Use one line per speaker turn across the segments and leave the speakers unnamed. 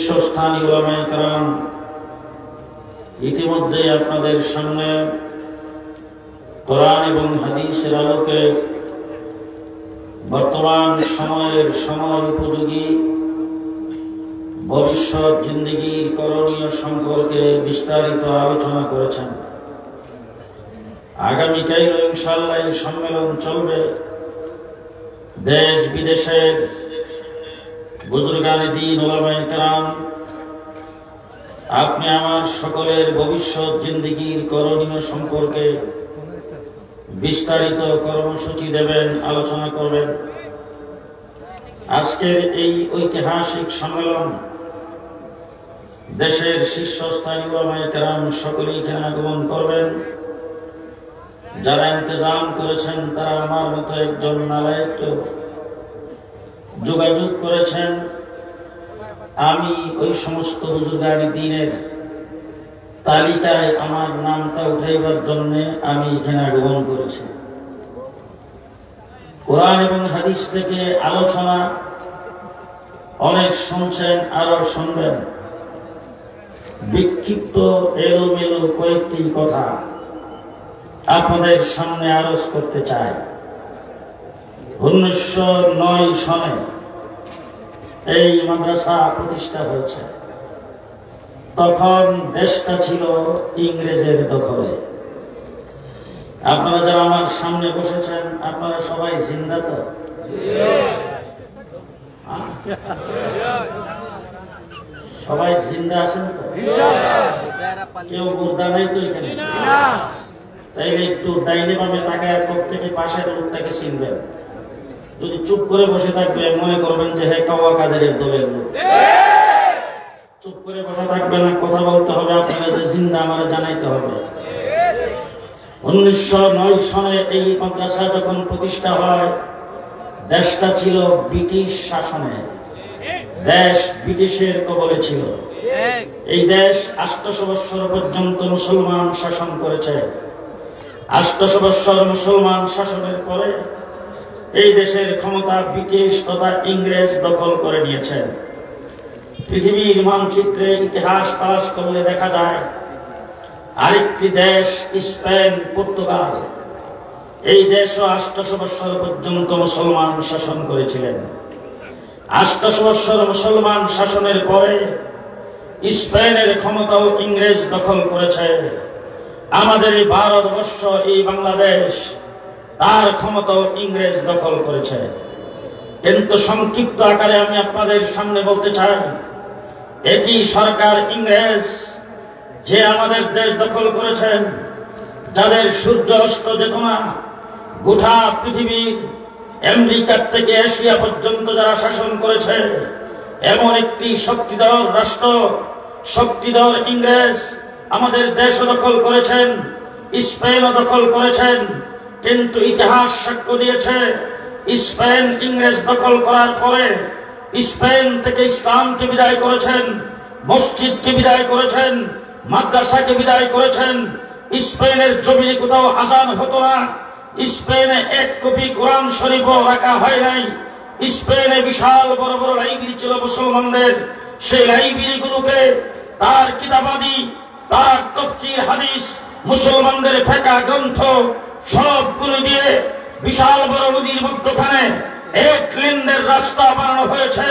শীর্ষস্থানীয় উলামায়ে কেরাম ইতিমধ্যে আপনাদের সামনে কোরআন এবং হাদিসের আলোকে বর্তমান সময়ের সময় উপযোগী ভবিষ্যৎ জিন্দেগীর করণীয় সম্পর্কে বিস্তারিত আলোচনা করেছেন। আগামীকাল ইনশাআল্লাহ এই সম্মেলন চলবে। দেশ বিদেশের বুজুর্গানে দ্বীন উলামায়ে কেরাম, আপনি আমার সকলের ভবিষ্যৎ জিন্দেগীর করণীয় সম্পর্কে বিস্তারিত কর্মসূচি দেবেন, আলোচনা করবেন। আজকের এই ঐতিহাসিক সম্মেলন দেশের শীর্ষস্থানীয় উলামায়ে কেরাম সকলেই এখানে আগমন করবেন। যারা ইন্তজাম করেছেন তারা আমার মতো একজন নালায়েককেও যোগাযোগ করেছেন। আমি ওই সমস্ত বুজুর্গানে দ্বীনের তালিকায় আমার নামটা উঠাইবার জন্য আমি এখানে আগমন করেছি। কোরআন এবং হাদিস থেকে আলোচনা অনেক শুনছেন, আরো শুনবেন। বিক্ষিপ্ত এলোমেলো কয়েকটি কথা আপনাদের সামনে আরজ করতে চাই। 1909 সনে এই মাদ্রাসা প্রতিষ্ঠা হয়েছে। তখন দেশটা ছিল ইংরেজের দখলে। আপনারা যারা আমার সামনে বসেছেন আপনারা সবাই জিন্দা তো? সবাই জিন্দা আছেন তো? কেউ মুর্দা নাই তো এখানে? তাইলে একটু ডাইনে বামে তাকায় প্রত্যেকে পাশের লোকটাকে চিনবেন। যদি চুপ করে বসে থাকবে মনে করবেন যে হ্যাঁ কাওয়া কাদেরের দলের লোক। চুপ করে বসে থাকবে না, কথা বলতে হবে, আপনারা যে জিন্দা আমার জানাইতে হবে। 1909 সনে এই মাদ্রাসা যখন প্রতিষ্ঠা হয়, দেশটা ছিল ব্রিটিশ শাসনে। দেশ ব্রিটিশের কবলে ছিল। এই দেশ 800 বছর পর্যন্ত মুসলমান শাসন করেছে। 800 বছর মুসলমান শাসনের পরে এই দেশের ক্ষমতা ব্রিটিশ তথা ইংরেজ দখল করে নিয়েছে। পৃথিবীর মানচিত্রে ইতিহাস তালাশ করলে দেখা যায় আরেকটি দেশ স্পেন, পর্তুগাল। এই দেশও 800 বছর পর্যন্ত মুসলমান শাসন করেছিলেন। 800 বছর মুসলমান শাসনের পরে স্পেনের ক্ষমতাও ইংরেজ দখল করেছে। আমাদের এই ভারতবর্ষ, এই বাংলাদেশ, তার ক্ষমতাও ইংরেজ দখল করেছে। কিন্তু সংক্ষিপ্ত আকারে আমি আপনাদের সামনে বলতে চাই, একই সরকার ইংরেজ যে আমাদের দেশ দখল করেছেন, যাদের সূর্য অস্ত যেত না, গোটা পৃথিবীর আমেরিকার থেকে এশিয়া পর্যন্ত যারা শাসন করেছে, এমন একটি শক্তিধর রাষ্ট্র, শক্তিধর ইংরেজ আমাদের দেশও দখল করেছেন, স্পেনও দখল করেছেন। কিন্তু ইতিহাস সাক্ষ্য দিয়েছে স্পেন ইংরেজ দখল করার পরে স্পেন থেকে ইসলামকে বিদায় করেছেন, মসজিদকে বিদায় করেছেন, মাদ্রাসাকে বিদায় করেছেন। স্পেনের জমিনে কোথাও আজান হতো না। স্পেনে এক কপি কোরআন শরীফও রাখা হয় নাই। স্পেনে বিশাল বড় বড় লাইব্রেরি ছিল মুসলমানদের। সেই লাইব্রেরিগুলোকে তার কিতাবাদি, তার তাফসীর, হাদিস, মুসলমানদের ফিকহ গ্রন্থ সবগুলো দিয়ে বিশাল বড় নদীর মধ্যখানে এক লেনের রাস্তা বানানো হয়েছে।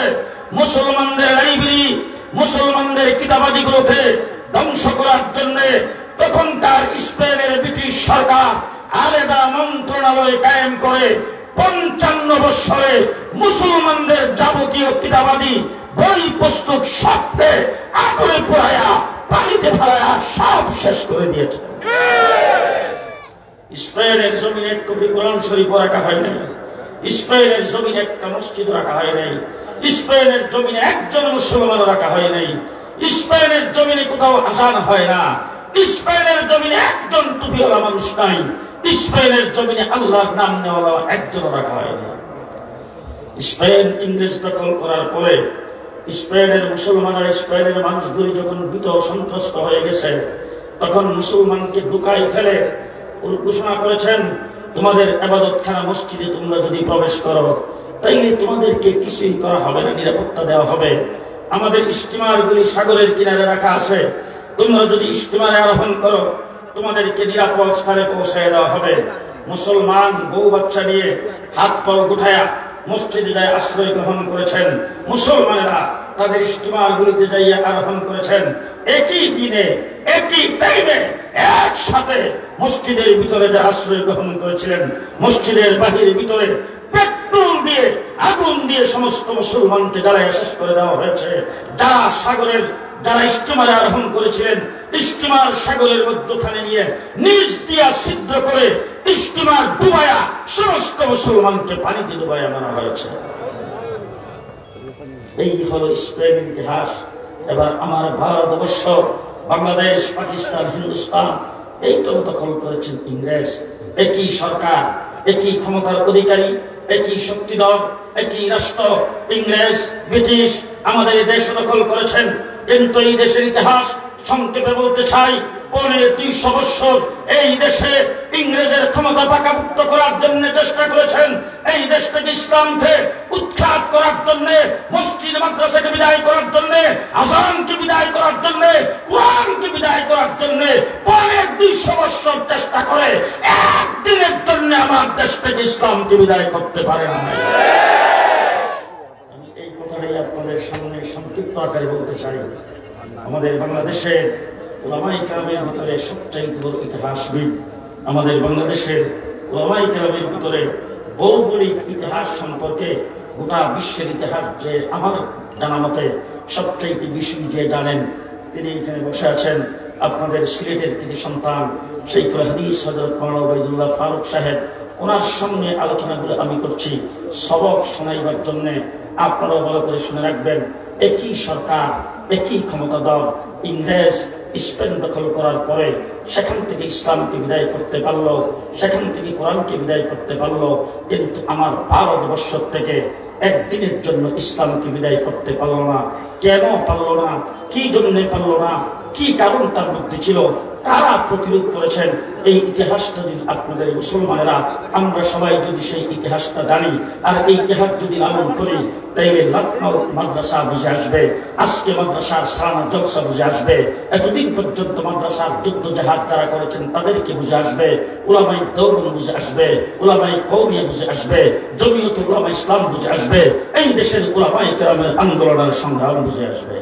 মুসলমানদের লাইব্রেরি, মুসলমানদের কিতাবাদিগুলোকে ধ্বংস করার জন্য তখনকার স্পেনের ব্রিটিশ সরকার আলাদা মন্ত্রণালয় কায়েম করে 55 বছরে মুসলমানদের যাবতীয় কিতাবাদি বই পুস্তক সবকে আগুনে পোড়ায়া, পানিতে ফেলায়া সব শেষ করে দিয়েছে। স্পেনের জমিনে এক কপি কোরআন শরীফ রাখা হয় নাই। স্পেনের জমিনে একটা মসজিদ রাখা হয় নাই। স্পেনের জমিনে একজন মুসলমান রাখা হয় নাই। স্পেনের জমিনে কোথাও আজান হয় না। স্পেনের জমিনে একজন টুপিওয়ালা মানুষ নাই। স্পেনের জমিনে আল্লাহর নাম নেওয়ালা একজন রাখা হয় না। স্পেন ইংরেজ দখল করার পরে স্পেনের মুসলমানরা, স্পেনের মানুষগুলি যখন ভীত সন্ত্রস্ত হয়ে গেছে, তখন মুসলমানকে দুকায় ফেলে ঘোষণা করেছেন, তোমাদের ইবাদতখানা মসজিদে তোমরা যদি প্রবেশ করো তাইলে তোমাদেরকে কিছুই করা হবে না, নিরাপত্তা দেওয়া হবে। আমাদের স্টিমারগুলি সাগরের কিনারে রাখা আছে, তোমরা যদি স্টিমারে আরোহণ করো তোমাদেরকে নিরাপদ স্থানে পৌঁছায় দেওয়া হবে। মুসলমান বউ বাচ্চা নিয়ে হাত পাও গুঠায়া মসজিদে যায় আশ্রয় গ্রহণ করেছেন। মুসলমানেরা তাদের স্টিমারগুলিতে যাইয়া আরোহণ করেছেন। একই দিনে একই টাইমে একসাথে মসজিদের ভিতরে যা আশ্রয় গ্রহণ করেছিলেন, মসজিদের বাহিরের ভিতরে পেট্রোল দিয়ে আগুন দিয়ে সমস্ত মুসলমানকে জ্বালায় শেষ করে দেওয়া হয়েছে। যারা স্টিমারে আরোহণ করেছিলেন, স্টিমার সাগরের মধ্যখানে নিয়ে নিচ দিয়া ছিদ্র করে স্টিমার ডুবায়া সমস্ত মুসলমানকে পানিতে ডুবায়া মারা হয়েছে। এই হলো ইসলামের ইতিহাস। এবার আমার ভারতবর্ষ, বাংলাদেশ, পাকিস্তান, হিন্দুস্তান এইটাও দখল করেছেন ইংরেজ। একই সরকার, একই ক্ষমতার অধিকারী, একই শক্তিধর, একই রাষ্ট্র। ইংরেজ, ব্রিটিশ আমাদের এই দেশ দখল করেছেন। কিন্তু এই দেশের ইতিহাস সংক্ষেপে বলতে চাই, 250 বছর এই দেশে ইংরেজের ক্ষমতা পাকাভুক্ত করার জন্য চেষ্টা করেছেন। এই দেশ থেকে ইসলামকে উৎখাত করার জন্য, মসজিদ মাদ্রাসাকে বিদায় করার জন্য, আযানকে বিদায় করার জন্য, কোরআনকে বিদায় করার জন্য 250 বছর চেষ্টা করে একদিনের জন্য আমার দেশ থেকে ইসলামকে বিদায় করতে পারে না। আমি এই কথাটাই আপনাদের সামনে সংক্ষিপ্ত আকারে বলতে চাই। আমাদের বাংলাদেশের উলামায়ে কেরামের ভিতরে সবচাইতে বড় ইতিহাসবিদ, আমাদের বাংলাদেশের উলামায়ে কেরামের ভিতরে ভৌগোলিক ইতিহাস সম্পর্কে গোটা বিশ্বের ইতিহাস যে আমার জানা মতে সবচাইতে বেশি যে জানেন, তিনি এখানে বসে আছেন। আপনাদের সিলেটের কৃতি সন্তান শাইখুল হাদিস হযরত মাওলানা ওবায়দুল্লাহ ফারুক সাহেব, ওনার সামনে আলোচনাগুলো আমি করছি সবক শোনাইবার জন্য। আপনারাও ভালো করে শুনে রাখবেন, একই সরকার, একই ক্ষমতাধর ইংরেজ স্পেন দখল করার পরে সেখান থেকে ইসলামকে বিদায় করতে পারলো, সেখান থেকে কোরআনকে বিদায় করতে পারলো, কিন্তু আমার ভারতবর্ষ থেকে একদিনের জন্য ইসলামকে বিদায় করতে পারলো না। কেন পারলো না? কি জন্য পারলো না? কি কারণ তার মধ্যে ছিল? কারা প্রতিরোধ করেছেন? এই ইতিহাসটা যদি আপনাদের মুসলমানেরা, আমরা সবাই যদি সেই ইতিহাসটা জানি আর এই ইতিহাস যদি লালন করি, তাইলে লখনৌ মাদ্রাসা বুঝে আসবে, আজকে মাদ্রাসার সালানা জলসা বুঝে আসবে, এতদিন পর্যন্ত মাদ্রাসার যুদ্ধ জাহাজ যারা করেছেন তাদেরকে বুঝে আসবে, উলামায়ে দেওবন্দ বুঝে আসবে, উলামায়ে কওমিয়া বুঝে আসবে, জমিয়তুল উলামা ইসলাম বুঝে আসবে, এই দেশের উলামায়ে কেরামের আন্দোলনের সংগ্রাম বুঝে আসবে।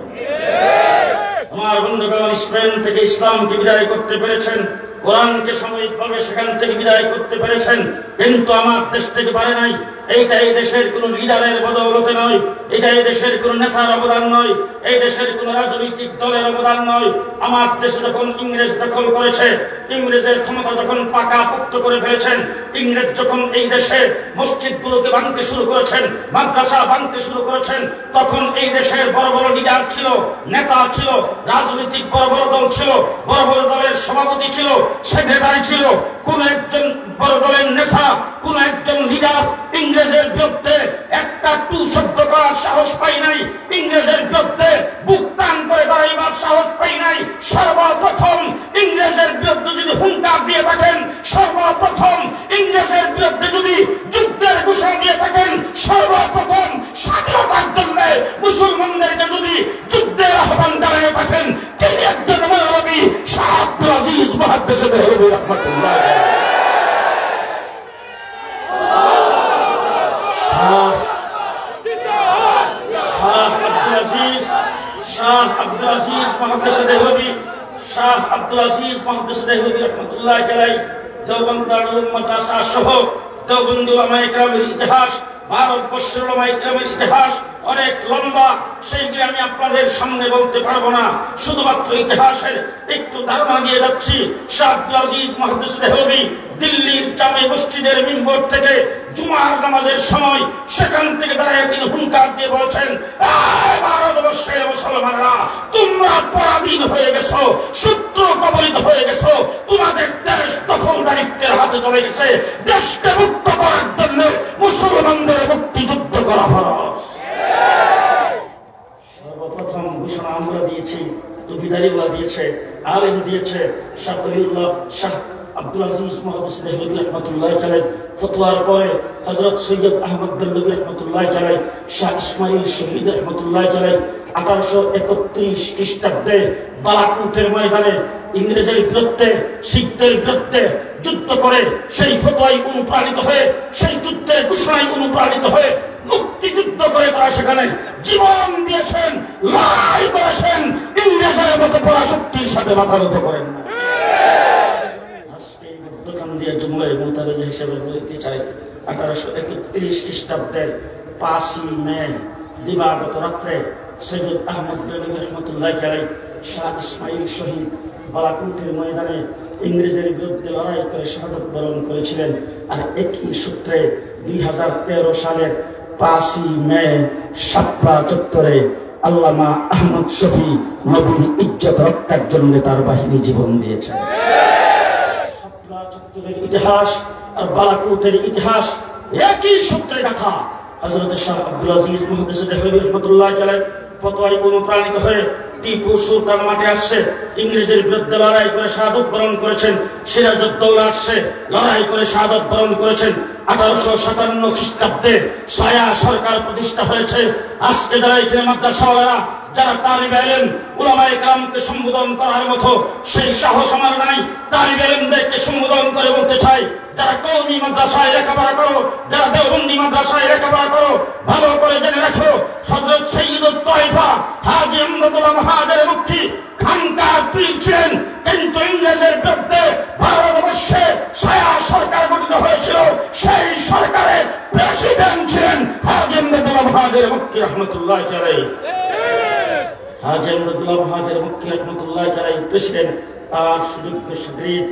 আমার বন্ধুগণ, স্পেন থেকে ইসলামকে বিদায় করতে পেরেছেন, কোরআনকে সাময়িকভাবে সেখান থেকে বিদায় করতে পেরেছেন, কিন্তু আমার দেশ থেকে পারে নাই। এইটা এই দেশের কোন লিডারের বদৌলতে নয়, এটা এই দেশের কোন নেতার অবদান নয়, এই দেশের কোন রাজনৈতিক দলের অবদান নয়। আমার দেশে যখন ইংরেজ দখল করেছে, ইংরেজের ক্ষমতা যখন পাকাপোক্ত করে ফেলেছেন, ইংরেজ যখন এই দেশে মসজিদগুলোকে ভাঙতে শুরু করেছেন, মাদ্রাসা ভাঙতে শুরু করেছেন, তখন এই দেশের বড় বড় লিডার ছিল, নেতা ছিল, রাজনৈতিক বড় বড় দল ছিল, বড় বড় দলের সভাপতি ছিল, সেক্রেটারি ছিল। কোন একজন বড় দলের নেতা, কোন একজন লিডার ইংরেজের বিরুদ্ধে একটা টু শব্দ করার সাহস পাই নাই, ইংরেজের বিরুদ্ধে বুক টান করে দাঁড়াইবার সাহস পাই নাই। সর্বপ্রথম ইংরেজের বিরুদ্ধে যদি হুঙ্কার দিয়ে থাকেন, সর্বপ্রথম ইংরেজের বিরুদ্ধে যদি যুদ্ধের ঘোষণা দিয়ে থাকেন, সর্বপ্রথম স্বাধীনতার জন্য মুসলমানদেরকে যদি যুদ্ধের আহ্বান জানিয়ে থাকেন, তিনি একজন মৌলবী শাহ আব্দুল আজিজ মুহাদ্দিস দেহলভী রাহমাতুল্লাহ। শাহ আব্দুল আজিজ মুহাদ্দিস দেহলভী, শাহ আব্দুল আজিজ মুহাদ্দিস দেহলভী রাহমাতুল্লাহ আলাইহি দেওবন্দ দারুল মাদ্রাসা সহ দেওবন্দি উলামায়ে কেরামের ইতিহাস, ভারতবর্ষের উলামায়ে কেরামের ইতিহাস অনেক লম্বা, সেইগুলি আমি আপনাদের সামনে বলতে পারবো না, শুধুমাত্র ইতিহাসের একটু ধারণা দিয়ে যাচ্ছি। শাহ আব্দুল আজিজ মুহাদ্দিস দেহলভী দিল্লির জামে মসজিদের মিম্বর থেকে জুমার নামাজের সময় সেখান থেকে দাঁড়িয়ে তিনি হুঙ্কার দিয়ে বলছেন, ভারতবর্ষের মুসলমানরা, তোমরা পরাধীন হয়ে গেছো, শত্রু কবলিত হয়ে গেছো, তোমাদের দেশ দখলদারিত্বের হাতে চলে গেছে, দেশকে মুক্ত করার জন্য মুসলমানদের মুক্তিযুদ্ধ করা ফরজ। সর্বপ্রথম ঘোষণা আমরা দিয়েছি, টুপিদারিওয়ালা দিয়েছে, আলেম দিয়েছে, শাহ ওলিউল্লাহ শাহ আব্দুল আজিজ মুহাদ্দিস দেহলভী রাহমাতুল্লাহ আলাইহি। ফতোয়ার পরে হযরত সৈয়দ আহমদ দেহলভী রাহমাতুল্লাহ আলাইহি, শাহ ইসমাইল শহীদ রাহমাতুল্লাহ আলাইহি, 1831 খ্রিস্টাব্দে বালাকোটের ময়দানে ইংরেজের বিরুদ্ধে, শিখদের বিরুদ্ধে যুদ্ধ করে সেই ফতোয়ায় অনুপ্রাণিত হয়ে, সেই যুদ্ধের ঘোষণায় অনুপ্রাণিত হয়ে মুক্তিযুদ্ধ করে তারা সেখানে জীবন দিয়েছেন, লড়াই করেছেন, ইংরেজের মতো পরাশক্তির সাথে মাথা নত করেন না। আজকে মধ্যখান দিয়ে জুমলায় মুতারেজ হিসেবে বলতে চাই, 1831 খ্রিস্টাব্দের 5ই মে দিবাগত রাত্রে সৈয়দ আহমদ বেগম রহমতুল্লাহ আলাইহি শাহ ইসমাইল শহীদ বালাকোটের ময়দানে ইংরেজের বিরুদ্ধে লড়াই করে শাহাদাত বরণ করেছিলেন। আর একই সূত্রে 2013 সালের 5ই মে শাপলা চত্বরে আল্লামা আহমদ শফি নবীর ইজ্জত রক্ষার জন্য তার বাহিনী জীবন দিয়েছেন। শাপলা চত্বরের ইতিহাস আর বালাকোটের ইতিহাস একই সূত্রে গাথা। হযরত শাহ আব্দুল আজিজ মুহাদ্দিস দেহলভী রাহমাতুল্লাহ আলাইহি ফতোয়ায় অনুপ্রাণিত হয়ে টিপু সুলতান মাঠে আসছে, ইংরেজের বিরুদ্ধে লড়াই করে শাহাদাত বরণ করেছেন। সিরাজউদ্দৌলা আসছে, লড়াই করে শাহাদাত বরণ করেছেন। 1857 খ্রিস্টাব্দে ছায়া সরকার প্রতিষ্ঠা হয়েছে। আজকে যারা এখানে মাদ্রাসাওয়ালারা, যারা তালিবে ইলম উলামায়ে কেরামকে সম্বোধন করার মতো সেই সাহস আমার নাই, তালিবে ইলমদেরকে সম্বোধন করে বলতে চাই, যারা কওমি মাদ্রাসায় লেখাপড়া করো, যারা দেওবন্দি মাদ্রাসায় লেখাপড়া করো, ভালো করে জেনে রাখো, হযরত সৈয়দুত তায়েফা হাজী আমদাদুল্লাহ মহাজের মুক্তি খানকার পীর ছিলেন। কিন্তু ইংরেজের বিরুদ্ধে ভারতবর্ষে ছায়া সরকার গঠিত হয়েছিল, সেই সরকারের প্রেসিডেন্ট ছিলেন হাজী আমদাদুল্লাহ মহাজের মুক্তি রহমতুল্লাহ আলাইহি। হাজী আমদাদুল্লাহ মহাজের মুক্তি রহমতুল্লাহ আলাইহি প্রেসিডেন্ট, তার সুযোগ্য শাগির্দ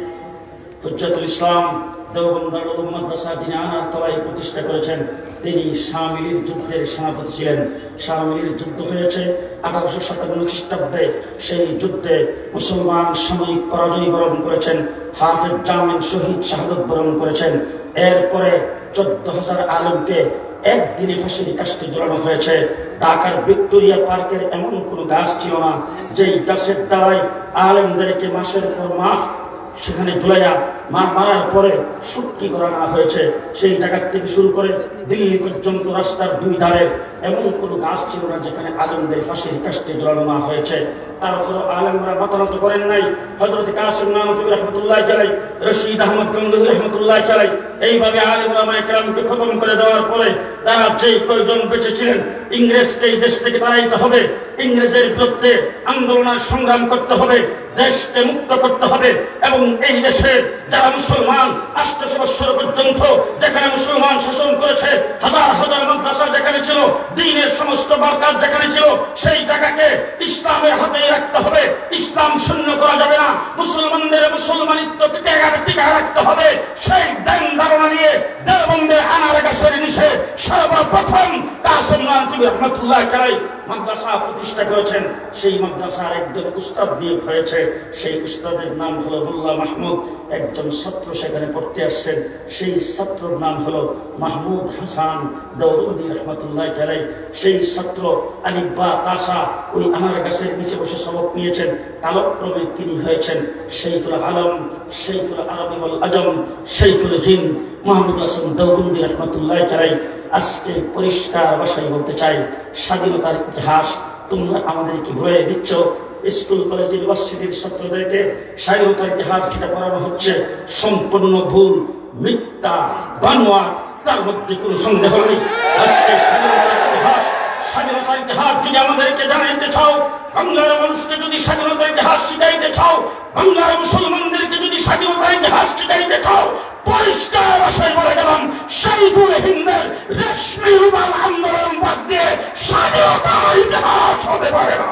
হুজ্জাতুল ইসলাম দেওবন্দ দারুল উলুম মাদ্রাসা যিনি আনার তলায় প্রতিষ্ঠা করেছেন, তিনি শামিলির যুদ্ধের সেনাপতি ছিলেন। শামিলির যুদ্ধ হয়েছে 1857 খ্রিস্টাব্দে। সেই যুদ্ধে মুসলমান সাময়িক পরাজয় বরণ করেছেন, হাফেজ জামিন শহীদ শাহাদাত বরণ করেছেন। এরপরে 14,000 আলেমকে একদিনে ফাঁসির কাস্টে ঝোলানো হয়েছে। ঢাকার ভিক্টোরিয়া পার্কের এমন কোনো গাছ ছিল না যেই গাছের দ্বারাই আলেমদেরকে মাসের পর মাস সেখানে ঝুলাইয়া মারার পরে সুটকি করা না হয়েছে। সেই জায়গা থেকে শুরু করে দিল্লি পর্যন্ত রাস্তার দুই ধারে এমন কোনো গাছ ছিল না যেখানে আলেমদের ফাঁসির কাস্টে ঝোলানো না হয়েছে। তারপরও আলেমরা মাতানত করেন নাই। হযরত কাসিম নানতুবী রাহমাতুল্লাহ আলাইহি, রশিদ আহমদ গঙ্গোহী রাহমাতুল্লাহ আলাইহি এইভাবে আলেম ওলামায়ে কেরামকে খতম করে দেওয়ার পরে তারা যেই কয়জন বেঁচে ছিলেন, ইংরেজকে এই দেশ থেকে তাড়াইতে হবে, ইংরেজের বিরুদ্ধে আন্দোলন সংগ্রাম করতে হবে, দেশকে মুক্ত করতে হবে এবং এই দেশে যারা মুসলমান 800 বছর পর্যন্ত যেখানে মুসলমান শাসন করেছে, হাজার হাজার মাদ্রাসা যেখানে ছিল, দ্বীনের সমস্ত বারকাত যেখানে ছিল, সেই জায়গাকে ইসলামের হাতে রাখতে হবে। ইসলাম শূন্য করা যাবে না, মুসলমানদের মুসলমানিত্বকে টিকা রাখতে হবে। সেই ধ্যান ধারণা নিয়ে দেওবন্দের আনার গাছের নিচে সর্বপ্রথম কাসিম নানতুবী রাহমাতুল্লাহ আলাইহি মাদ্রাসা প্রতিষ্ঠা করেছেন। সেই মাদ্রাসার একজন উস্তাদ নিয়োগ হয়েছে, সেই উস্তাদের নাম হলো মোল্লা মাহমুদ। একজন ছাত্র সেখানে পড়তে আসছেন, সেই ছাত্রর নাম হলো মাহমুদ হাসান দেওবন্দি রাহমাতুল্লাহ আলাইহি। সেই ছাত্র আলিফ বা তাসা ওই আনার গাছের নিচে বসে সবক নিয়েছেন। কালক্রমে তিনি হয়েছেন শাইখুল আলম, শাইখুল আরবি ওয়াল আজম, শাইখুল হিন্দ মাহমুদ হাসান দেওবন্দি রাহমাতুল্লাহ আলাইহি। আজকে পরিষ্কার ভাষায় বলতে চাই, স্বাধীনতার ইতিহাস তোমরা আমাদেরকে ভুলে দিচ্ছ। স্কুল কলেজ ইউনিভার্সিটির ছাত্রদেরকে স্বাধীনতার ইতিহাস যেটা পড়ানো হচ্ছে সম্পূর্ণ ভুল, মিথ্যা, বানোয়া, তার মধ্যে কোনো সন্দেহ নেই। আজকে স্বাধীনতার ইতিহাস যদি আমাদেরকে জানাইতে চাও, বাংলার মানুষকে যদি স্বাধীনতার ইতিহাস শিখাইতে চাও, বাংলার মুসলমানদেরকে যদি স্বাধীনতার ইতিহাস শিখাইতে চাও, পরিষ্কার ভাষায় বলে গেলাম, শাইখুল হিন্দের রেশমি রুমাল আন্দোলন বাদ দিয়ে স্বাধীনতার ইতিহাস হতে পারে না।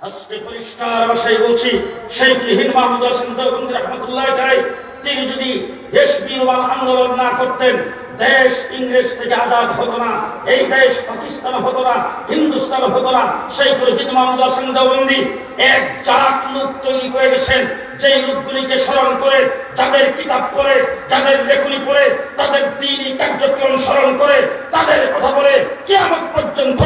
আজকে পরিষ্কার ভাষায় বলছি, শাইখুল হিন্দ মাহমুদ হাসান দেওবন্দি রাহমাতুল্লাহ আলাইহি তিনি যদি রেশমি রুমাল আন্দোলন না করতেন, দেশ ইংরেজ থেকে আজাদ হতো না, এই দেশ পাকিস্তান হতো না, হিন্দুস্তান হতো না। শাইখুল হিন্দ মাহমুদ হাসান দেওবন্দি এক জাত লোক তৈরি করে গেছেন, যেই লোকগুলিকে স্মরণ করে, যাদের কিতাব পড়ে, যাদের লেখনী পড়ে, তাদের দ্বীনি কার্যক্রম স্মরণ করে, তাদের কথা বলে কিয়ামত পর্যন্ত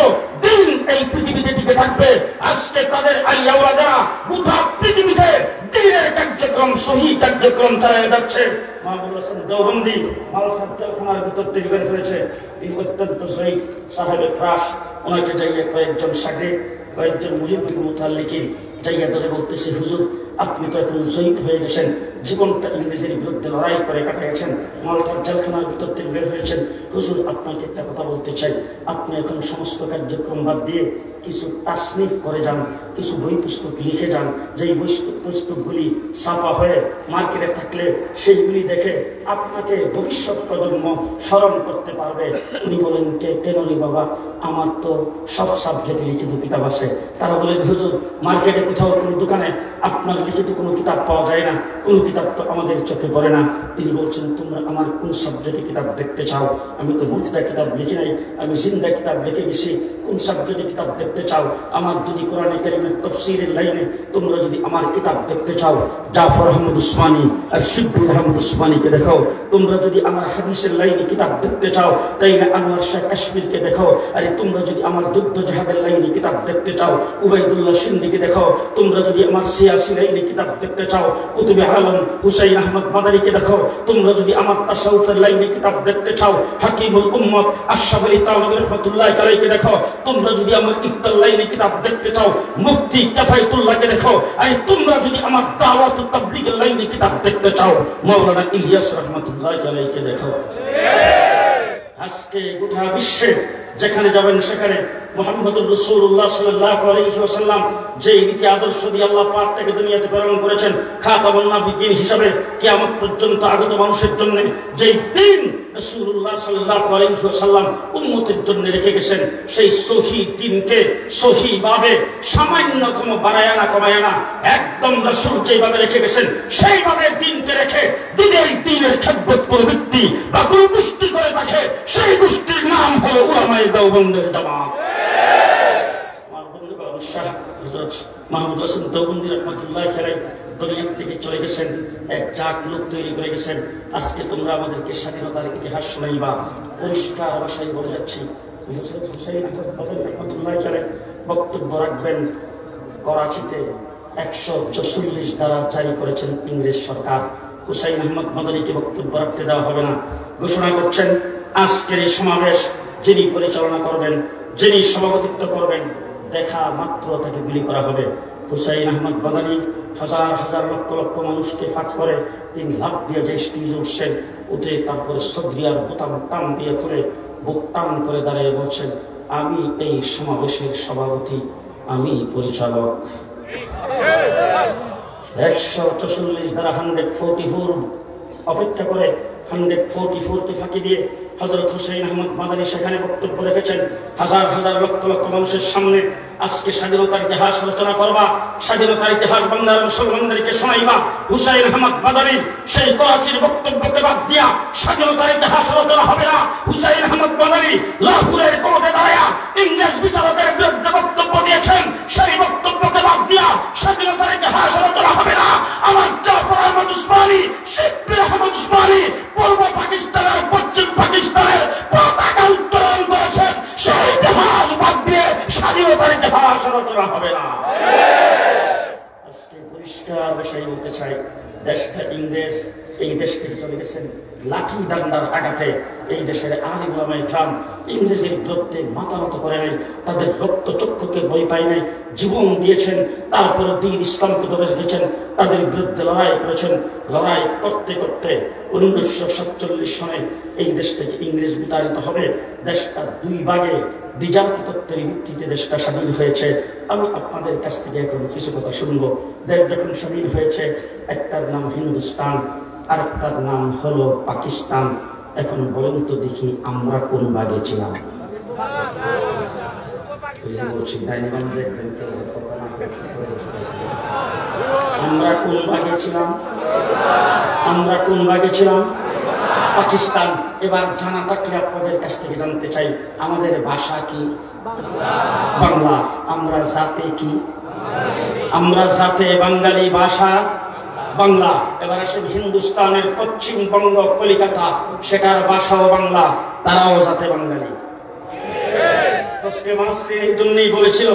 দিন এই পৃথিবীতে টিকে থাকবে। আজকে তাদের আলিয়াওয়ালারা গোটা পৃথিবীতে দ্বীনের কার্যক্রম, সহি কার্যক্রম চালিয়ে যাচ্ছে। মাহমুদ হাসান দেওবন্দি মালখার জেলখানার ভিতর থেকে বের হয়েছে। তিনি অত্যন্ত শহীদ সাহেবে ফ্রাস, ওনাকে যাইয়ে কয়েকজন সাগরে কয়েকজন মুজিবুল মুতাল্লিকিন যাইয়া ধরে বলতেছে, হুজুর আপনি তো এখন শহীদ হয়ে গেছেন, জীবনটা ইংরেজের বিরুদ্ধে লড়াই করে কাটিয়েছেন, মালটার জেলখানার ভিতর থেকে বের হয়েছেন, হুজুর আপনাকে একটা কথা বলতে চাই, আপনি এখন সমস্ত কার্যক্রম বাদ দিয়ে কিছু তাসনিফ করে যান, কিছু বই পুস্তক লিখে যান, যেই বই পুস্তকগুলি ছাপা হয়ে মার্কেটে থাকলে সেইগুলি দেখে আপনাকে ভবিষ্যৎ প্রজন্ম স্মরণ করতে পারবে। উনি বলেন, কেন রে বাবা, আমার তো সব সাবজেক্টে লিখিত কিতাব আছে। তারা বলেন, হুজুর মার্কেটে কোথাও কোনো দোকানে আপনার লিখিত কোনো কিতাব পাওয়া যায় না, কোনো কিতাব তো আমাদের চোখে পড়ে না। তিনি বলছেন, তোমরা আমার কোন সাবজেক্টে কিতাব দেখতে চাও? আমি তো মুর্দা কিতাব লিখি নাই, আমি জিন্দা কিতাব লিখে গেছি। কোন সাবজেক্টে কিতাব দেখতে চাও? আমার যদি কোরআনে কারীমের তাফসীরের লাইনে তোমরা যদি আমার কিতাব দেখতে চাও, জাফর আহমদ উসমানী আর শিববুর আহমদ উসমানীকে দেখাও। তোমরা যদি আমার হাদিসের লাইনে কিতাব দেখতে চাও, তাইলে আনোয়ার শাহ কাশ্মীরকে দেখাও। আরে তোমরা যদি আমার যুদ্ধ জাহাদের লাইনে কিতাব দেখতে চাও, উবাইদুল্লাহ সিন্দিকে দেখাও। তোমরা যদি আমার সিয়াসি লাইনে কিতাব দেখতে চাও, কুতুবে আলম হুসাইন আহমদ মাদারীকে দেখাও। তোমরা যদি আমার তাসাউফের লাইনে কিতাব দেখতে চাও, হাকিমুল উম্মত আশরাফ আলী তানভী রাহমাতুল্লাহি আলাইহিকে দেখাও। তোমরা যদি আমার ইফতার লাইনে কিতাব দেখতে চাও, মুফতি কাফায়েতুল্লাহকে দেখাও। আর তোমরা যদি আমার দাওয়াত ও তাবলীগের লাইনে কিতাব দেখতে চাও, মাওলানা ইলিয়াস রাহমাতুল্লাহি আলাইহিকে দেখাও। আজকে গোটা বিশ্বে যেখানে যাবেন সেখানে মুহাম্মদুর রাসূলুল্লাহ সাল্লাল্লাহু আলাইহি ওয়াসাল্লাম যেই নীতি আদর্শ দিয়ে আল্লাহ পাক তাকে দুনিয়াতে প্রেরণ করেছেন খাতামুন নবিয়্যিন হিসাবে কিয়ামত পর্যন্ত আগত মানুষের জন্য যেই দিন রাসূলুল্লাহ সাল্লাল্লাহু আলাইহি ওয়াসাল্লাম উম্মতের জন্য রেখে গেছেন, সেই সহি দিনকে সহিভাবে সামান্যতম বাড়ায় না কমায় না, একদম রাসূল যেভাবে রেখে গেছেন সেইভাবে দিনকে রেখে যদি এই দিনের খেদমত করে ব্যক্তি বা কোনো গোষ্ঠী করে রাখে, সেই গোষ্ঠীর নাম হলো উলামায়ে দেওবন্দের জামাত। মাহমুদ হাসান দেওবন্দি রাহমাতুল্লাহি আলাইহি দুনিয়া থেকে চলে গেছেন, এক জাক লোক তৈরি করে গেছেন। আজকে তোমরা আমাদেরকে স্বাধীনতার ইতিহাস শোনাইবা। পরিষ্কার ভাষায় বলে যাচ্ছি, হুসাইন আহমদ মাদানী রাহমাতুল্লাহি আলাইহি বক্তব্য রাখবেন। করাচিতে 144 ধারা জারি করেছেন ইংরেজ সরকার। হুসাইন আহমদ মাদানীকে বক্তব্য রাখতে দেওয়া হবে না ঘোষণা করছেন। আজকের এই সমাবেশ যিনি পরিচালনা করবেন, যিনি সভাপতিত্ব করবেন, দেখা মাত্র তাকে গুলি করা হবে। হুসাইন আহমদ মাদানী হাজার হাজার লক্ষ লক্ষ মানুষকে ফাঁক করে তিনি লাফ দিয়ে যে স্টেজে উঠছেন, উঠে তারপরে সদরিয়ার বোতাম টান দিয়ে খুলে বুক টান করে দাঁড়িয়ে বলছেন, আমি এই সমাবেশের সভাপতি, আমি পরিচালক। 144 ধারা 144 অপেক্ষা করে 144কে ফাঁকি দিয়ে হযরত হুসাইন আহমদ মাদানী সেখানে বক্তব্য রেখেছেন। হাজার হাজার লক্ষ লক্ষ মানুষের সামনে আজকে স্বাধীনতার ইতিহাস আলোচনা করবা, স্বাধীনতার ইতিহাস বাংলার মুসলমানদেরকে শোনাইবা। হুসাইন আহমদ মাদানী সেই করাচির বক্তব্যকে বাদ দিয়া স্বাধীনতার ইতিহাস আলোচনা হবে না। হুসাইন আহমদ মাদানী লাহোরের কোর্টে দাঁড়ায়া ইংরেজ বিচারকের বিরুদ্ধে বক্তব্য দিয়েছেন, সেই বক্তব্যকে বাদ দিয়া স্বাধীনতার ইতিহাস আলোচনা হবে না। আমার জাফর আহমদ উসমানী, শিববুর আহমদ উসমানী পূর্ব পাকিস্তানের পশ্চিম পাকিস্তানের পতাকা উত্তোলন করেছেন, সেই ইতিহাস বাদ দিয়ে স্বাধীনতার ইতিহাস আলোচনা হবে না। আজকে পরিষ্কার বিষয় বলতে চাই, দেশটা ইংরেজ এই দেশ থেকে চলে গেছেন লাঠি ডান্ডার আঘাতে। এই দেশের আলিম ওলামায়ে কেরাম ইংরেজের বিরুদ্ধে মাথা নত করে নাই, তাদের রক্ত চক্ষুকে ভয় পায় নাই, জীবন দিয়েছেন। তারপরে দ্বীন ইসলামকে ধরে রেখেছেন, তাদের বিরুদ্ধে লড়াই করেছেন। লড়াই করতে করতে 1947 সনে এই দেশ থেকে ইংরেজ বিতাড়িত হবে। দেশটা দুই ভাগে দ্বিজাতি তত্ত্বের ভিত্তিতে দেশটা স্বাধীন হয়েছে। আমি আপনাদের কাছ থেকে এখন কিছু কথা শুনবো। দেশ যখন স্বাধীন হয়েছে, একটার নাম হিন্দুস্তান, আর একটার নাম হলো পাকিস্তান। এখন বলেন তো দেখি, আমরা কোন ভাগে ছিলাম? আমরা কোন ভাগে ছিলাম? আমরা কোন ভাগে ছিলাম? পাকিস্তান। এবার জানা থাকলে আপনাদের কাছ থেকে জানতে চাই, আমাদের ভাষা কি? বাংলা। আমরা জাতে কি? আমরা জাতে বাঙালি, ভাষা বাংলা। এবার আসেন হিন্দুস্তানের পশ্চিমবঙ্গ, কলিকাতা, সেটার ভাষাও বাংলা, তারাও জাতে বাঙালি। এই জন্যই বলেছিল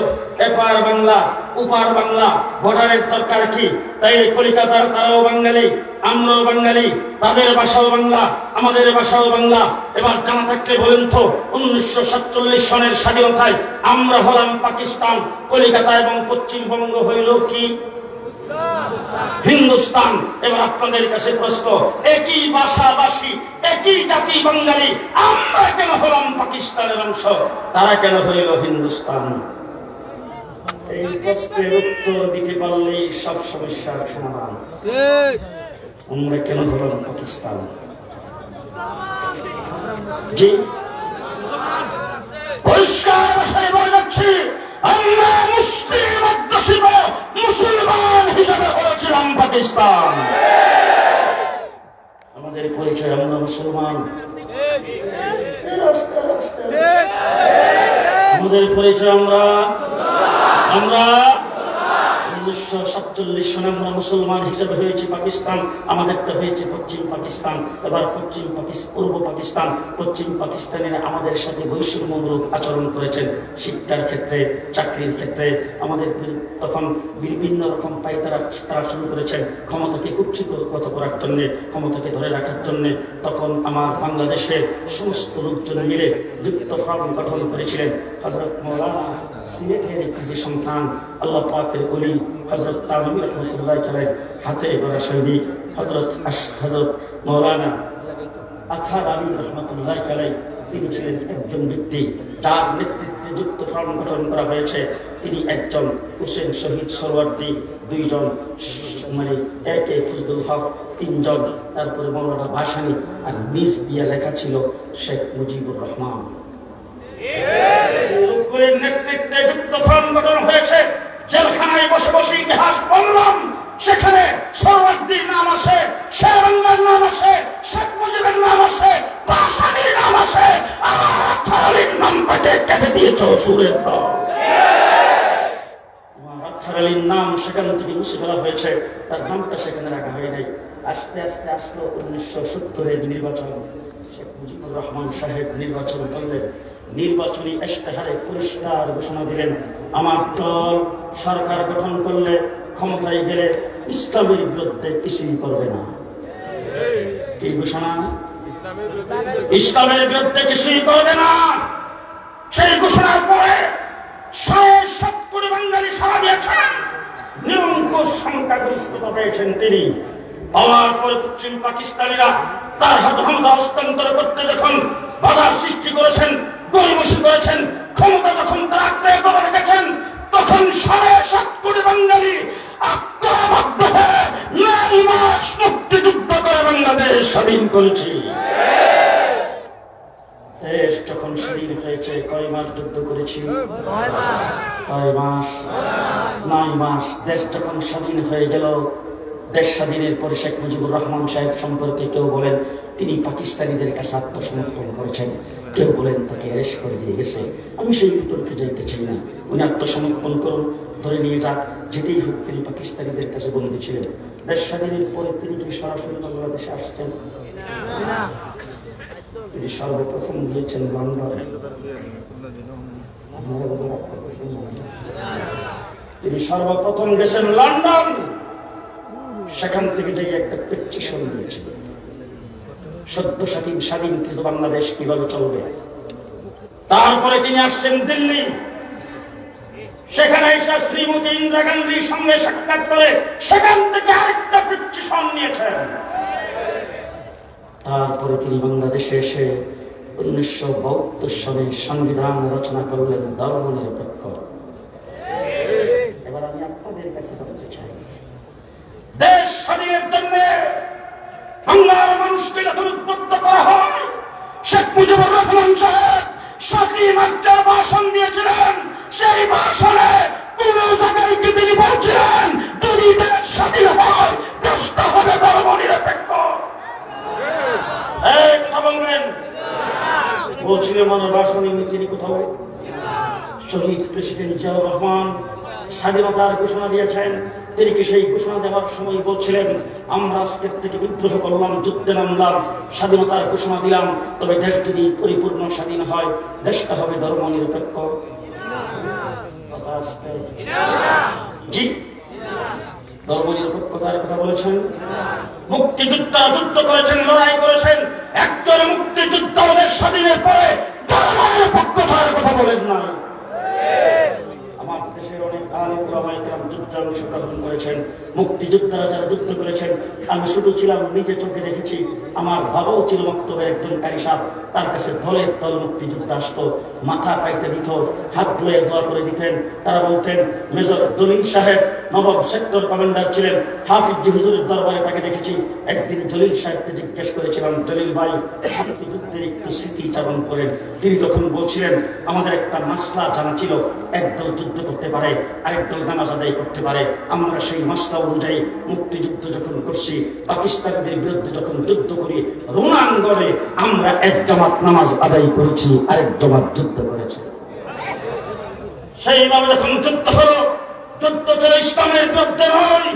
এপার বাংলা ওপার বাংলা, বর্ডারের দরকার কি? তাই কলিকাতার তারাও বাঙালি, আমরাও বাঙালি, তাদের ভাষাও বাংলা, আমাদের ভাষাও বাংলা। এবার জানা থাকলে বলেন তো, 1947 সনের স্বাধীনতায় আমরা হলাম পাকিস্তান, কলিকাতা এবং পশ্চিমবঙ্গ হইল কি হিন্দুস্তান। এবার আপনাদের কাছে প্রশ্ন, একই ভাষাভাষী, একই জাতি বাঙালি, আমরা কেন হলাম পাকিস্তানের অংশ, তারা কেন হইল হিন্দুস্তান? এই প্রশ্নের উত্তর দিতে পারলেই সব সমস্যার সমাধান। আমরা কেন হলাম পাকিস্তান? জি, পরিষ্কার ভাষায় বলে যাচ্ছি, আমরা মুসলিম অধ্যুষিত মুসলমান হিসেবে হয়েছিলাম পাকিস্তান। আমাদের পরিচয় আমরা মুসলমান, আমাদের পরিচয় আমরা 1947 সনে আমরা মুসলমান হিসেবে হয়েছি পাকিস্তান, আমাদেরটা হয়েছে পশ্চিম পাকিস্তান। এবার পূর্ব পাকিস্তান, পশ্চিম পাকিস্তানের আমাদের সাথে বৈষম্যমূলক আচরণ করেছেন শিক্ষার ক্ষেত্রে, চাকরির ক্ষেত্রে। আমাদের তখন বিভিন্ন রকম তারা শুরু করেছেন ক্ষমতাকে কুক্ষিগত করার জন্য, ক্ষমতাকে ধরে রাখার জন্য। তখন আমার বাংলাদেশে সমস্ত লোকজন মিলে যুক্তফ্রন্ট গঠন করেছিলেন। হযরত মাওলানা সিলেটের একটি সন্তান, আল্লাহ পাকের ওলি হযরত তানভীর রহমাতুল্লাহ আলাইহি হাতে গড়া সৈনিক হযরত মাওলানা আখার আলী রহমাতুল্লাহ আলাইহি, তিনি ছিলেন একজন ব্যক্তি যার নেতৃত্বে যুক্তফ্রন্ট গঠন করা হয়েছে। তিনি একজন হোসেন শহীদ সোহরাওয়ার্দী, দুইজন মানে একে ফজলুল হক, তিনজন, তারপরে মাওলানা ভাসানী, আর নিজ দিয়ে লেখা ছিল শেখ মুজিবুর রহমান। নেতৃত্বে যুক্তফ্রন্ট গঠন হয়েছে। জেলখানায় বসে বসে ইতিহাস বললাম, সেখানে সোহরাওয়ার্দীর নাম আছে, শেরবাংলার নাম আছে, শেখ মুজিবের নাম আছে, ভাসানীর নাম আছে, আমার আখার আলীর নাম কেটে দিয়েছ সুরের দল। আখার আলীর নাম সেখান থেকে মুছে ফেলা হয়েছে, তার নামটা সেখানে রাখা হয় নাই। আস্তে আস্তে আসলো 1970-এর নির্বাচন। শেখ মুজিবুর রহমান সাহেব নির্বাচন করলেন। নির্বাচনী ইশতেহারে পরিষ্কার ঘোষণা দিলেন, আমার দল সরকার গঠন করলে, ক্ষমতায় গেলে ইসলামের বিরুদ্ধে কিছুই করবে না। কি ঘোষণা? ইসলামের বিরুদ্ধে কিছুই করবে না। সেই ঘোষণার পরে 7.5 কোটি বাঙালি সাড়া দিয়েছেন, নিরঙ্কুশ সংখ্যাগরিষ্ঠতা পেয়েছেন তিনি। পাওয়ার পরে পশ্চিম পাকিস্তানিরা তার হাত ক্ষমতা হস্তান্তর করতে যখন বাধা সৃষ্টি করেছেন, গরিমসি করেছেন, ক্ষমতা যখন তারা আঁকড়ে করে রেখেছেন, তখন 7.5 কোটি বাঙালি আত্মবদ্ধ হয়ে 9 মাস মুক্তিযুদ্ধ করে বাংলাদেশ স্বাধীন করেছি। দেশ যখন স্বাধীন হয়েছে, কয় মাস যুদ্ধ করেছি? কয় মাস? 9 মাস। দেশ যখন স্বাধীন হয়ে গেল, দেশ স্বাধীনের পরে শেখ মুজিবুর রহমান সাহেব সম্পর্কে কেউ বলেন তিনি পাকিস্তানিদের কাছে আত্মসমর্পণ করেছেন, কেউ বলেন তাকে অ্যারেস্ট করে দিয়ে গেছে। আমি সেই বিতর্কে যাইতে চাই না। উনি আত্মসমর্পণ করুন, ধরে নিয়ে যাক, যেতেই হোক, তিনি পাকিস্তানিদের কাছে বন্দী ছিলেন। দেশ স্বাধীনের পরে তিনি কি সরাসরি বাংলাদেশে আসছেন? তিনি সর্বপ্রথম গিয়েছেন লন্ডনে। তিনি সর্বপ্রথম গেছেন লন্ডন। সেখান থেকে একটা পেটিশন দিয়েছিল, সদ্য স্বাধীনকৃত বাংলাদেশ কিভাবে চলবে। তারপরে তিনি আসছেন দিল্লি। সেখানে এসে শ্রীমতী ইন্দিরা গান্ধীর সঙ্গে সাক্ষাৎ করে সেখান থেকে আরেকটা পিটিশন নিয়েছেন। তারপরে তিনি বাংলাদেশে এসে 1972 সালে সংবিধান রচনা করলেন ধর্মনিরপেক্ষ। এবার আমি আপনাদের কাছে বলতে চাই, দেশ স্বাধীনের জন্য বাংলার মানুষকে যখন উদ্বুদ্ধ করা হয়, শেখ মুজিবুর রহমান সাহেব স্বাধীন মার্চের ভাষণ দিয়েছিলেন। সেই ভাষণে কোন জায়গায় কি তিনি বলছিলেন, যদি দেশ স্বাধীন হয়, দেশটা হবে ধর্মনিরপেক্ষ? কথা বলবেন? বলছিলেন আমার ভাষণে তিনি কোথাও? শহীদ প্রেসিডেন্ট জিয়াউর রহমান স্বাধীনতার ঘোষণা দিয়েছেন, তিনি কি সেই ঘোষণা দেওয়ার সময় বলছিলেন, আমরা আজকের থেকে বিদ্রোহ করলাম, যুদ্ধে নামলাম, স্বাধীনতার ঘোষণা দিলাম, তবে দেশ যদি পরিপূর্ণ স্বাধীন হয় দেশটা হবে ধর্ম নিরপেক্ষ? জি, ধর্ম নিরপেক্ষতার কথা বলেছেন। মুক্তিযোদ্ধারা যুদ্ধ করেছেন, লড়াই করেছেন, একজন মুক্তিযোদ্ধা দেশ স্বাধীনের পরে ধর্ম নিরপেক্ষতার কথা বলেন নাই। আমার দেশের অনেক আলেম ওলামায়ে কেরাম যুদ্ধে অংশগ্রহণ করেছেন, মুক্তিযোদ্ধারা যারা যুদ্ধ করেছেন, আমি শুধু ছিলাম, নিজে চোখে দেখেছি। আমার বাবাও ছিল মক্তবের একজন কারি সাহেব, তার কাছে দলের দল মুক্তিযোদ্ধা আসতো, মাথা পাইতে দিত, হাত ধুয়ে দোয়া করে দিতেন। তারা বলতেন, মেজর জলিল সাহেব নবাব সেক্টর কমান্ডার ছিলেন, হাফিজ হুজুরের দরবারে তাকে দেখেছি। একদিন জলিল সাহেবকে জিজ্ঞেস করেছিলাম, জলিল ভাই মুক্তিযুদ্ধের একটু স্মৃতিচারণ করেন। তিনি তখন বলছিলেন, আমাদের একটা মাসলা জানা ছিল, একদল যুদ্ধ করতে পারে, আরেকদল নামাজ আদায় করতে পারে। আমরা সেই মাসলা অনুযায়ী মুক্তিযুদ্ধ যখন করছি, পাকিস্তানিদের বিরুদ্ধে যখন যুদ্ধ করি, রণাঙ্গনে আমরা এক জামাত নামাজ আদায় করেছি, আরেক জামাত যুদ্ধ করেছে। সেইভাবে যখন যুদ্ধ হলো, যুদ্ধ ছিল ইসলামের বিরুদ্ধে নয়।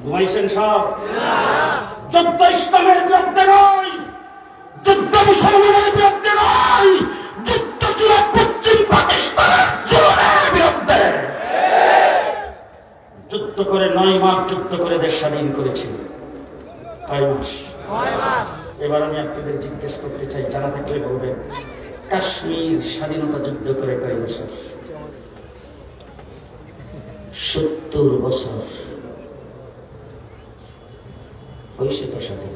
ঘুমাইছেন সব? যুদ্ধ ইসলামের বিরুদ্ধে নয়, যুদ্ধ মুসলমানের বিরুদ্ধে নয়, যুদ্ধ ছিল পশ্চিম পাকিস্তানের জুলুমের বিরুদ্ধে। যুদ্ধ করে 9 মাস যুদ্ধ করে দেশ স্বাধীন করেছে। 6 মাস। এবার আমি আপনাদের জিজ্ঞেস করতে চাই, জানা থাকলে বলবেন, কাশ্মীর স্বাধীনতা যুদ্ধ করে কয় বছর? 70 বছর হয়েছে তো স্বাধীন।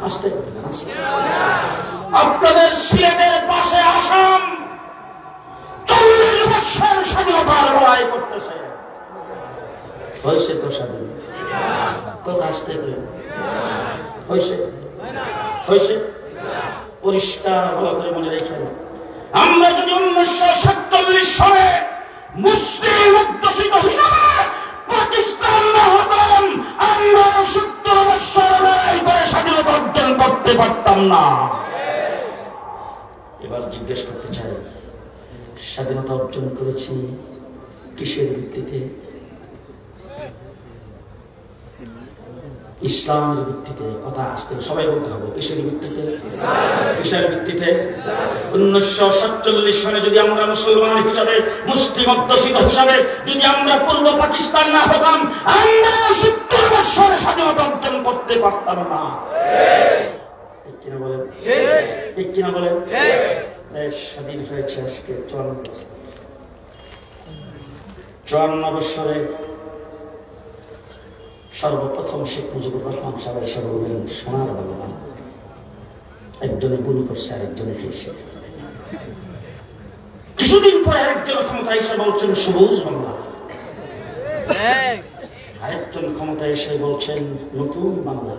আসতে আপনাদের সিলেটের পাশে আসাম 40 বছর স্বাধীনতার লড়াই করতেছে, হয়েছে তো স্বাধীন। কথা আসতে হয়েছে? হয়েছে? পরিষ্কার ভালো করে মনে রেখেন, আমরা যদি 1947 সালে মুসলিম অধ্যুষিত হিসাবে পাকিস্তান না হতাম, আমরা 70 বছর লড়াই করে স্বাধীনতা অর্জন করতে পারতাম না। এবার জিজ্ঞেস করতে চাই, স্বাধীনতা অর্জন করেছি কিসের ভিত্তিতে? ইসলামের ভিত্তিতে। কথা আসতে সবাই বলতে হবে, কিসের ভিত্তিতে? কিসের ভিত্তিতে? 1947 সালে যদি আমরা মুসলমান হিসাবে, মুসলিম অধ্যুষিত হিসাবে যদি আমরা পূর্ব পাকিস্তান না হতাম, আমরা 70 বছর স্বাধীনতা অর্জন করতে পারতাম না। ঠিক কিনা বলেন? ঠিক কিনা বলেন? দেশ স্বাধীন হয়েছে আজকে 54 বছর। 54 বছরে সর্বপ্রথম শেখ মুজিবুর রহমান সাহেব এসে বললেন, সোনার বাংলা। একজনে গুলি করছে, আরেকজনে খেয়েছে। কিছুদিন পরে আরেকজন ক্ষমতায় এসে বলছেন সবুজ বাংলা, আরেকজন ক্ষমতায় এসে বলছেন নতুন বাংলা।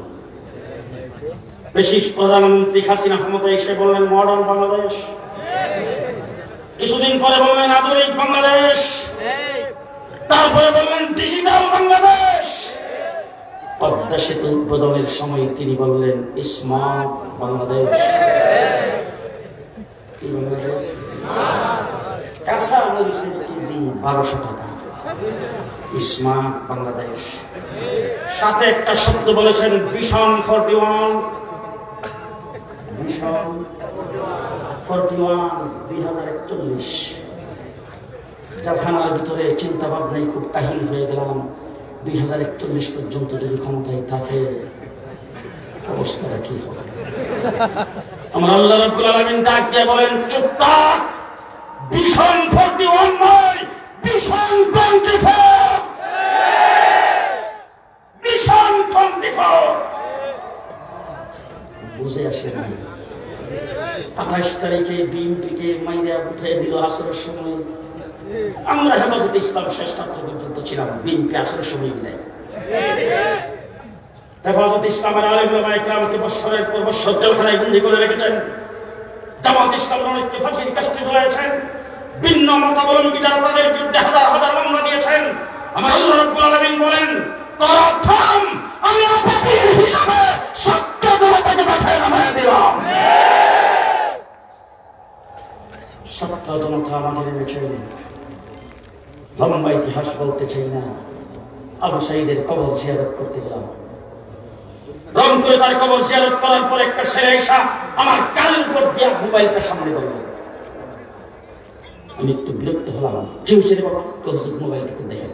ব্রিটিশ প্রধানমন্ত্রী হাসিনা ক্ষমতায় এসে বললেন মডার্ন বাংলাদেশ। কিছুদিন পরে বললেন আধুনিক বাংলাদেশ, তারপরে বললেন ডিজিটাল বাংলাদেশ। পদ্মা সেতু উদ্বোধনের সময় তিনি বললেন স্মার্ট বাংলাদেশ। কি বাংলাদেশ? কাঁচা মরিচের কেজি 1200 টাকা, স্মার্ট বাংলাদেশ। সাথে একটা শব্দ বলেছেন ভিশন 41। ভিশন 41 2041। জেলখানার ভিতরে চিন্তা ভাবনায় খুব কাহিল হয়ে গেলাম, 2041 পর্যন্ত যদি ক্ষমতায় থাকে অবস্থাটা কি হবে? আমার আল্লাহ রাব্বুল আলামিন ডাক দিয়ে বলেন, চুপ থাক, ভিশন 41 নয়, ভিশন 24। ভিশন 24 বুঝে আসে না। 28 তারিখে বিএনপিকে মাইরা উঠে দিল আসরের সময়। আমরা হেফাজতে ইসলাম শেষ ছাত্র পর্যন্ত ছিলাম, বিএনপি আসরের সময় বিদায়। হেফাজতে ইসলামের আলেম ওলামায়ে কেরামকে বৎসরের পর বৎসর জেলখানায় বন্দী করে রেখেছেন। জামাত ইসলামের অনেককে ফাঁসির কাস্টে ঝুলাইছেন। ভিন্ন মতাবলম্বী যারা তাদের বিরুদ্ধে হাজার হাজার মামলা দিয়েছেন। আমার আল্লাহ রাব্বুল আলামিন বলেন, তোরা থাম, আমি আবাবিল হিসাবে সত্য জনতাকে মাথায় নামায় দিলাম। সত্য জনতা আমাদের এনেছেন। লম্বা ইতিহাস বলতে চাই না, আবু সাঈদের কবর জিয়ারত করতে গেলাম। রংপুরে তার কবর জিয়ারত করার পর একটা ছেলে এসে আমার কানের উপর দিয়ে মোবাইলটা সামনে ধরল। আমি একটু বিরক্ত হলাম। কি হয়েছে রে বাবা? হুজুর মোবাইলটা একটু দেখেন।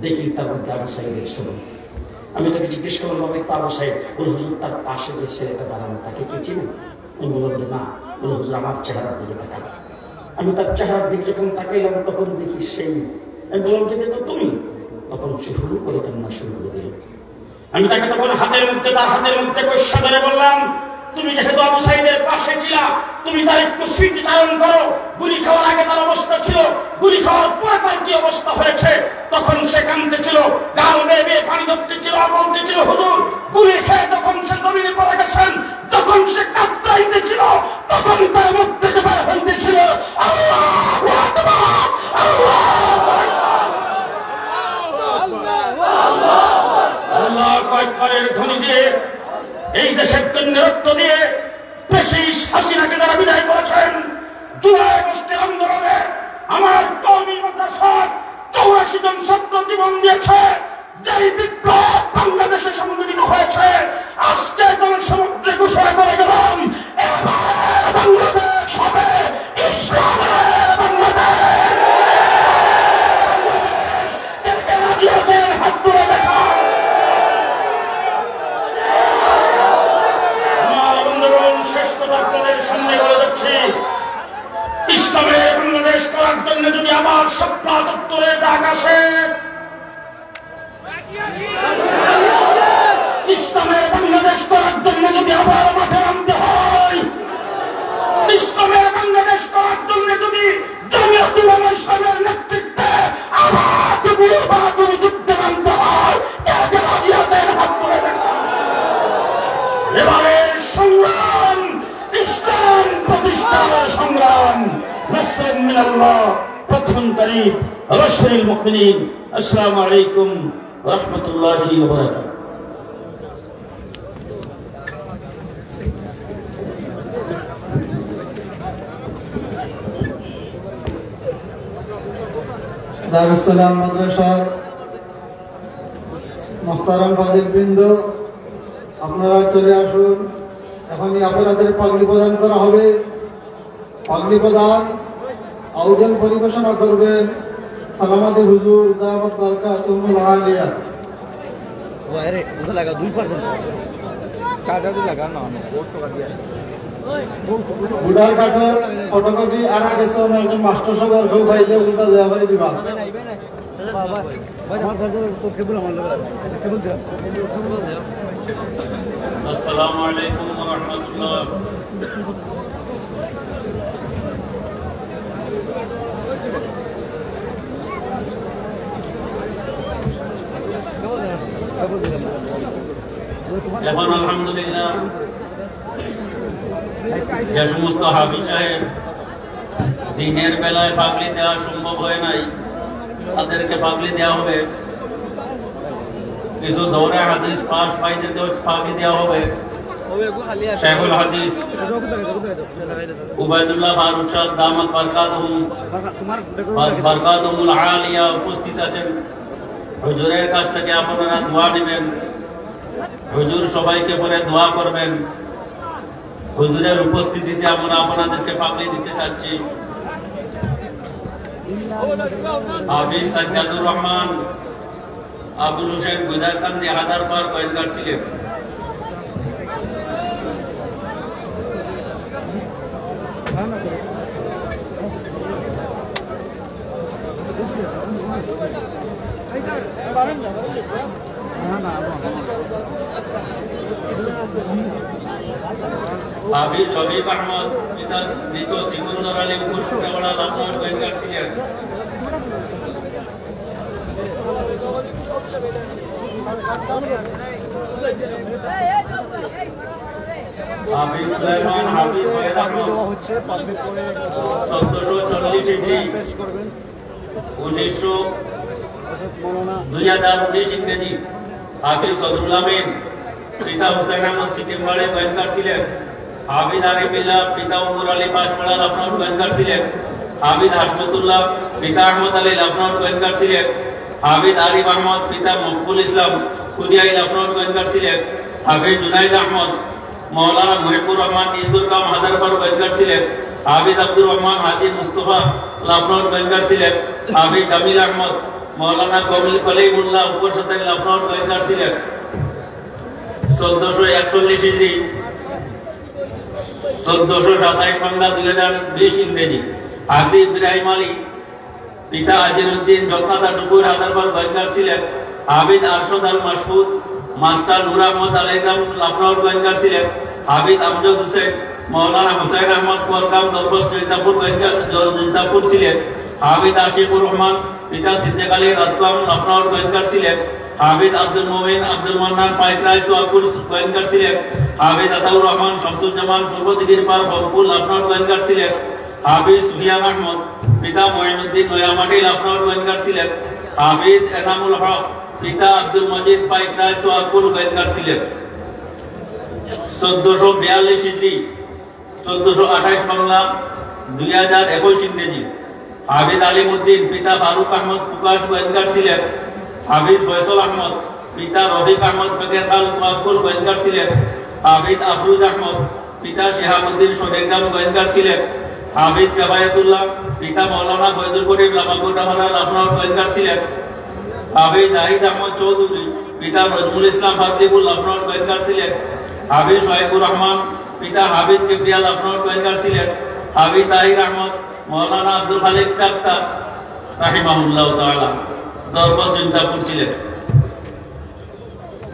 দেখি তার মধ্যে আবু সাঈদের ছবি। আমি তাকে জিজ্ঞেস করলাম, বাবা তো আবু সাঈদ? বলে হুজুর তার পাশে যে ছেলেটা দাঁড়ানো তাকে কি চিনি? আমি বললাম যে না। বলে হুজুর আমার চেহারার দিকে তাকান। আমি তার চেহারার দিকে যখন তাকাইলাম তখন দেখি সেই। আমি বললাম যে তো তুমি। তখন সে হুড়ু করে কান্না শুরু করে দিল। আমি তাকে তখন তার হাতের মধ্যে কষা ধরে বললাম, তুমি যেহেতু আবু সাঈদের পাশে ছিলা, তুমি তার একটু স্মৃতিচারণ করো। গুলি খাওয়ার আগে তার অবস্থা ছিল, গুলি খাওয়ার পরে তার কি অবস্থা হয়েছে। তখন সে কাঁদতেছিল, গাল বেয়ে বেয়ে পানি ধরতেছিল, আর বলতেছিল হুজুর গুলি খেয়ে তখন সে জমিনে পড়ে গেছেন। যখন সে কাঁদতেছিল তখন তার মুখ থেকে বের হইতেছিল আল্লাহু আকবার, আল্লাহু আকবারের ধ্বনি দিয়ে এই দেশের জন্য রক্ত দিয়ে প্রেসিস হাসিনাকে যারা বিদায় করেছেন, জুলাই আগস্টের আন্দোলনে আমার কওমি মাদ্রাসার 84 জন ছাত্র জীবন দিয়েছে। যেই বিপ্লব বাংলাদেশে সংগঠিত হয়েছে, আজকে জনসমুদ্রে ঘোষণা করে গেলাম এবার বাংলাদেশ হবে ইসলামের বাংলাদেশ। হাত তুলে দেখা ইসলামের বাংলাদেশ করার জন্য যদি আবার শাপলা চত্বরে ডাক আসে, ইসলামের বাংলাদেশ করার জন্য যদি আবার মাঠে নামতে হয়, ইসলামের বাংলাদেশ করার জন্য যদি জমিয়ত উলামা ইসলামের নেতৃত্বে আবার যদি যুদ্ধে নামতে হয়, হাত তুলে দেখা। এবারের সংগ্রাম ইসলাম প্রতিষ্ঠার সংগ্রাম। নাসরুম মিনাল্লাহ, ফাতহুন করিব, বাশশিরিল মুমিনিন। আসসালামু আলাইকুম ওয়া রাহমাতুল্লাহি ওয়া বারাকাতুহু।
দারুস সালাম মাদ্রাসার মুহতারাম ফাজিলবৃন্দ, আপনারা চলে আসুন। এখনই আপনাদের পাগড়ি প্রদান করা হবে। পাগড়ি প্রদান আউজন পরিবেশনা করবেন আলামাদি হুজুর দাওয়াত বারকাতুহুল আলিয়া।
ওরে ওটা লাগা 2% কাটা দি লাগা না ওর টাকা দিয়া
বুড়ার কাঠর ফটোকপি আর আগে সব একজন মাস্টার সাহেব আর কেউ ভাইলে উল্টা দেওয়া করে দিবা।
বাবা ভাই আমার সাথে তো কেবল আমার লাগা আচ্ছা কেবল দাও।
আসসালামু আলাইকুম ওয়া রাহমাতুল্লাহ। এখন আলহামদুলিল্লাহ যে সমস্ত হাফিজ সাহেব দিনের বেলায় পাগড়ি দেওয়া সম্ভব হয় নাই, তাদেরকে পাগড়ি দেওয়া হবে। কিছু দৌড়ে হাদিস পাস ভাইদেরকে পাগড়ি দেওয়া হবে। শেখুল হাদিস উবাইদুল্লাহ ফারুক সাহেব দামাত বারকাতুহুল আলিয়া উপস্থিত আছেন। হুজুরের কাছ থেকে আপনারা দোয়া নেবেন। হুজুর সবাইকে পরে দোয়া করবেন। হুজুরের উপস্থিতিতে আমরা আপনাদেরকে পাগড়ি দিতে চাচ্ছি। হাফিজ সাজ্জাদুর রহমান আবুল হোসেন গুজারকান্দি হাদারপার গোয়েন্দার ছিলেন। হাফিজ হবিব আহমদ পিতা মৃত সিকন্দর আলী উপরকুটাওয়ালা লখনৌ গোয়েন্দার ছিলেন। হাফিজ সুলাইমান হাফিজ ফয়েজ আহমদ 1440 ইংরেজি 2019 ইংরেজি। হাফিজ সদরুল আমিন পিতা হুসেন আহমদ সিটিমবাড়ে গোয়েন্দার ছিলেন। হাফিজ আরিফ বিল্লাহ পিতা উমর আলী পাঁচপাড়া লখনৌ গোয়েন্দার ছিলেন। হামিদ হাসমতুল্লাহ পিতা আহমদ আলী লখনউ গোয়েন্দার সিলেট। হামিদ আরিফ আহমদ পিতা মকবুল ইসলাম কুদিয়াই লখনউ গোয়েন্দার সিলেট। হাফিজ জুনাইদ আহমদ মৌলানা মুহিবুর রহমান ইসদুরকাম হাজারপাড় গোয়েন্দার সিলেট। হাফিজ আব্দুর রহমান হাজি মুস্তফা লখনউ গোয়েন্দার সিলেট। হাফিজ জামিল আহমদ মৌলানা কলিমুল্লাহ উপসাতাই লখনউ গোয়েন্দার সিলেট। 1441 হিজরি 1427 বাংলা 2020 ইংরেজি। হাজি ইব্রাহিম আলী পিতা আজিরউদ্দিন জগন্নাথ টুকুর হাজারপাড় গোয়েন্দার সিলেট। হাফিজ আরশদ আল মাসউদ মাস্টার নূর আহমদ আলাইগাম লখনউ গোয়েন্দার সিলেট। হাফিজ আমজদ হোসেন মৌলানা হুসাইন আহমদ কোরকাম দরবশ জৈন্তাপুর সিলেট। হাফিজ আশিকুর রহমান পিতা সিদ্দিক আলী রাতগাম লখনউ গোয়েন্দার সিলেট। হাফিজ আব্দুল মোমিন আব্দুল মান্নান পাইকরাই তোয়াকুর গোয়েন্দার সিলেট। হাফিজ আতাউর রহমান শামসুজ্জামান পূর্ব দিঘির পার ভরপুর লখনউ গোয়েন্দার সিলেট। হাফিজ সুফিয়ান আহমদ পিতা মঈনুদ্দিন নয়ামাটি লখনউ গোয়েন্দার সিলেট। হাফিজ এনামুল হক পিতা আব্দুল মজিদ পাইকরাই তোয়াকুর গোয়েন্দার সিলেট। 1442 হিজরি 1428 বাংলা 2021 ইংরেজি। হাফিজ আলিমউদ্দিন পিতা ফারুক আহমদ প্রকাশ গোয়েন্দার সিলেট। হাফিজ ফয়সল আহমদ পিতা রফিক আহমদ ফকির খাল তোয়াকুর গোয়েন্দার সিলেট। হাফিজ আফরুজ আহমদ পিতা শিহাবুদ্দিন শরীরগাম গোয়েন্দার সিলেট। হাফিজ কাবায়াতুল্লাহ পিতা মৌলানা ফয়জুল করিম লামাগুটামারা লখনউ গোয়েন্দার সিলেট। হাফিজ জাহিদ আহমদ চৌধুরী পিতা নজমুল ইসলাম ফাতিপুর লখনউ গোয়েন্দার সিলেট। হাফিজ সোহেবুর রহমান পিতা হাফিজ কিবরিয়া লখনউ গোয়েন্দার সিলেট। হাফিজ তাহির আহমদ মৌলানা আব্দুল খালিক চাক্তা রাহিমাহুল্লাহ তাআলা দরবশ জৈন্তাপুর সিলেট।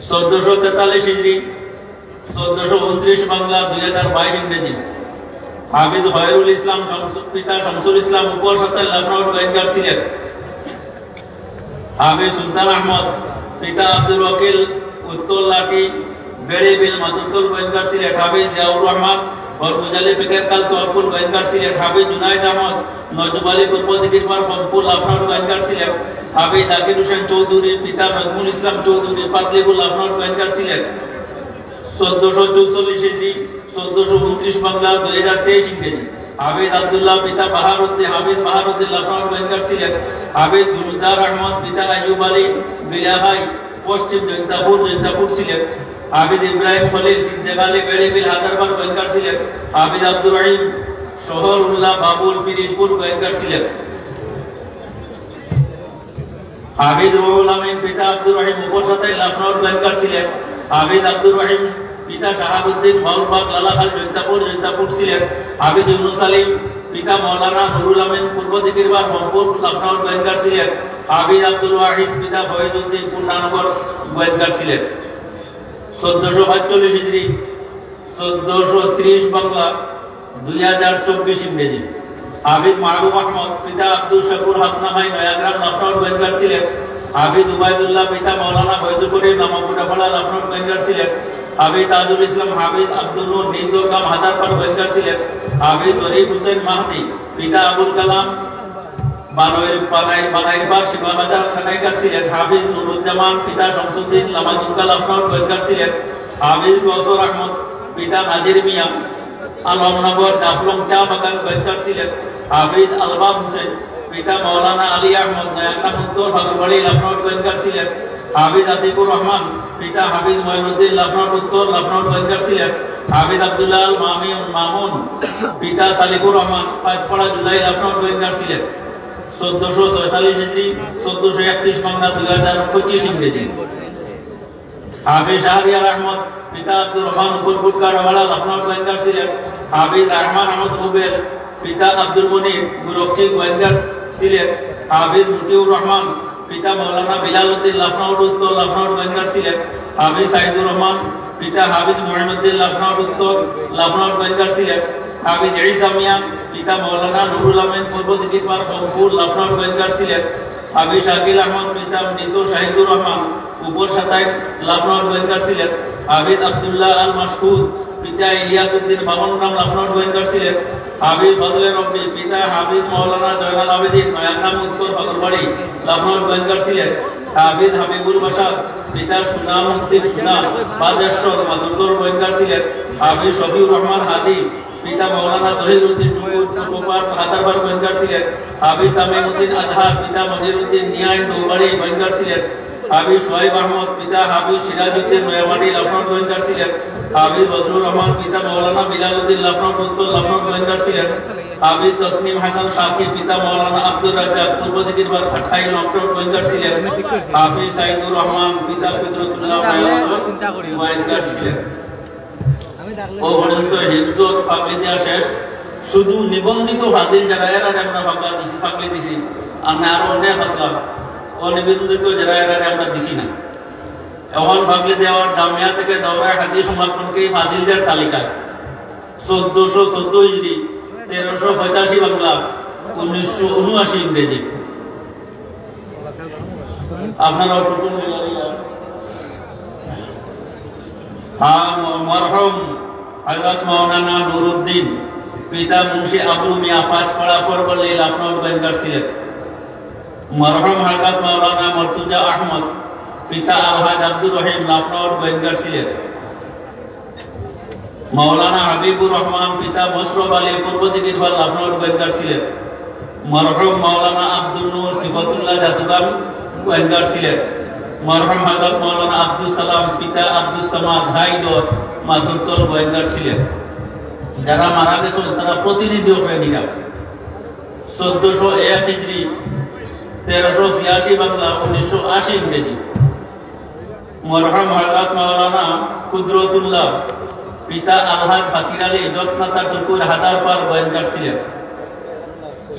1443 হিজরি 1429 বাংলা 2022 ইংরেজি। হাফিজ খয়রুল ইসলাম পিতা শামসুল ইসলাম উপসাতাই লখনউ গোয়েন্দার সিলেট। হাফিজ সুলতান আহমদ পিতা আব্দুল ওয়াকিল উত্তর লাঠি বেড়ে বিল মাতুরকুল গোয়েন্দার সিলেট। হাফিজ জিয়াউর রহমান বরগুজালি ফিকের কাল তোয়াকুল গোয়েন্দার সিলেট। হাফিজ জুনাইদ আহমদ নজরুল আলী পূর্ব দিঘির পার ভরপুর লখনউ গোয়েন্দার সিলেট। হাফিজ জাকির হোসেন চৌধুরী পিতা নজমুল ইসলাম চৌধুরী পাতলিপুর লখনউ গোয়েন্দার সিলেট। 1444 হিজরি 1429 বাংলা 2023 ইংরেজি। হাফিজ আব্দুল্লাহ পিতা বাহারউদ্দিন হাফিজ বাহারউদ্দিন লখনউ গোয়েন্দার সিলেট। হাফিজ গুলজার আহমদ পিতা আইয়ুব আলী বিলাহাই পশ্চিম জৈন্তাপুর সিলেট। হাফিজ ইব্রাহিম খলিল সিদ্দিক আলী বেড়িবিল হাজারপাড় গোয়েন্দার সিলেট। হাফিজ আব্দুর রহিম শহরুল্লাহ বাবুল পিরিজপুর গোয়েন্দার সিলেট। হাফিজ রুহুল আমিন পিতা আব্দুর রহিম উপসাতাই লখনউ গোয়েন্দার সিলেট। হাফিজ আব্দুর রহিম পিতা শাহাবুদ্দিন বাউরবাগ লালাখাল জৈন্তাপুর সিলেট। হাফিজ ইউনুস আলী পিতা মৌলানা নুরুল আমিন পূর্ব দিঘির পার ভরপুর লখনউ গোয়েন্দার সিলেট। হাফিজ আব্দুল ওয়াহিদ পিতা ফয়েজউদ্দিন পূর্ণানগর গোয়েন্দার সিলেট। 1445 হিজরি 1430 বাংলা 2024 ইংরেজি। হাফিজ মাহবুব আহমদ পিতা আব্দুল শাকুর হাতনামাই নয়াগ্রাম লখনউ গোয়েন্দার সিলেট। হাফিজ উবাইদুল্লাহ পিতা মৌলানা ফয়জুল করিম লামাগুটাপাড়া লখনউ গোয়েন্দার সিলেট। হাফিজ তাজুল ইসলাম হাফিজ আব্দুল নূর নিন্দরগাম হাজারপাড় গোয়েন্দার সিলেট। হাফিজ জরিফ হোসেন মাহদি পিতা আবুল কালাম বানাইরবাগ শিবাবাজার খানাইঘাট সিলেট। হাফিজ নুরুজ্জামান পিতা শামসুদ্দিন লামাদুক্কা লখনউ গোয়েন্দার সিলেট। হাফিজ গৌসর আহমদ পিতা নাজির মিয়া আলমনগর জাফলং চা বাগান গোয়েন্দার সিলেট। হাফিজ আলবাব হোসেন পিতা মৌলানা আলী আহমদ নয়াগ্রাম উত্তর ফাগরবাড়ি লখনউ গোয়েন্দার সিলেট। হাফিজ আতিকুর রহমান পিতা হাফিজ মঈনুদ্দিন লখনউ উত্তর লখনউ গোয়েন্দার সিলেট। হাফিজ আব্দুল্লাহ মামুন পিতা সালিকুর রহমান পাঁচপাড়া জুলাই লখনউ গোয়েন্দার সিলেট। 1446 হিজরি 1431 বাংলা 2025 ইংরেজি। হাফিজ শাহরিয়ার আহমদ পিতা আব্দুর রহমান উপরকুটকা রওয়ালা লখনউ গোয়েন্দার সিলেট। হাফিজ রহমান আহমদ হুবেল পিতা আব্দুল মনির গুরকচি গোয়েন্দার সিলেট। হাফিজ মতিউর রহমান পিতা মৌলানা বিলাল উদ্দিন লখনউ উত্তর লখনউ গোয়েন্দার সিলেট। হাফিজ সাইদুর রহমান পিতা হাফিজ মুঈনুদ্দিন লখনউ উত্তর লখনউ গোয়েন্দার সিলেট। হাফিজ ঈসা মিয়া পিতা মৌলানা নুরুল আমিন পূর্ব দিঘির পার ভরপুর লখনউ গোয়েন্দার সিলেট। হাফিজ শাকিল আহমদ পিতা মৃত শাহিদুর রহমান উপর সাতাই লখনউ গোয়েন্দার সিলেট। হাফিজ আব্দুল্লাহ আল মাসউদ পিতা ইলিয়াস উদ্দিন বামনগ্রাম লখনউ গোয়েন্দার সিলেট। হাফিজ ফজলে রব্বি পিতা হাফিজ মৌলানা জয়নাল আবেদিন নয়াগ্রাম উত্তর ফাগরবাড়ি লখনউ গোয়েন্দার সিলেট। হাফিজ হাবিবুল বাশার পিতা সুনামউদ্দিন সুনাম বাদেশ্বর মাদুরগড় গোয়েন্দার সিলেট। হাফিজ শফিউর রহমান হাদি পিতা মাওলানা জহিরুদ্দিন গোপাল হায়দ্রাবাদ গোয়েন্দার ছিলেন। হাফিজ তামিমউদ্দিন আজহার পিতা মজিরউদ্দিন নিয়াই ডৌবাড়ি গোয়েন্দার ছিলেন। হাফিজ সোহাইব আহমদ পিতা হাফিজ সিরাজউদ্দিন নয়ামাটি লখনৌ গোয়েন্দার ছিলেন। হাফিজ বজলুর রহমান পিতা মাওলানা বিলালউদ্দিন লখনৌ উত্তর লখনৌ গোয়েন্দার ছিলেন। হাফিজ তসনিম হাসান শাকি পিতা মাওলানা আব্দুর রাজ্জাক পূর্ব দিকের ফাটাই লখনৌ গোয়েন্দার ছিলেন। হাফিজ সাইদুর রহমান পিতা কুদরতুল্লাহ গোয়েন্দার ছিলেন। ও পর্যন্ত হিফজত ফাকলি দেওয়া শেষ। শুধু নিবন্ধিত ফাজিল যারা এরা আমরা ফাকলি দিছি, আমরা আরো অনেক আসলাম অনিবন্ধিত যারা এরা আমরা দিছি না। এখন ফাকলি দেওয়ার জামিয়া থেকে দাওরায়ে হাদিস সমাজকে ফাজিলদের তালিকা 1414 হিজরি 1385 বাংলা 1979 ইংরেজি। আপনারা টুকুন মরহুম হযরত মাওলানা নুরউদ্দিন পিতা মুন্সি আবরু মিয়া পাঁচপাড়া পরবল্লী লখনৌ গোয়েন্দার ছিলেন। মরহুম হযরত মাওলানা মর্তুজা আহমদ পিতা আলহাজ আব্দুর রহিম লখনৌ গোয়েন্দার ছিলেন। মাওলানা হাবিবুর রহমান পিতা মশরফ আলী পূর্ব দিকের লখনৌ গোয়েন্দার ছিলেন। মরহুম মাওলানা আব্দুল নূর সিফাতুল্লাহ জাদুগার গোয়েন্দার ছিলেন। মরহুম হযরত মাওলানা আব্দুল সালাম পিতা আব্দুল সামাদ হাইদর মাতুরতল গোয়েন্দার ছিলেন। যারা মারা গেছেন তারা প্রতিনিধি প্রেমিকা 1401 হিজরি 1386 বাংলা 1980 ইংরেজি। মরহুম হযরত মাওলানা কুদরতুল্লাহ পিতা আলহাজ ফাতির আলী যত্নাতা টুকুর হাদারপাড় গোয়েন্দার ছিলেন।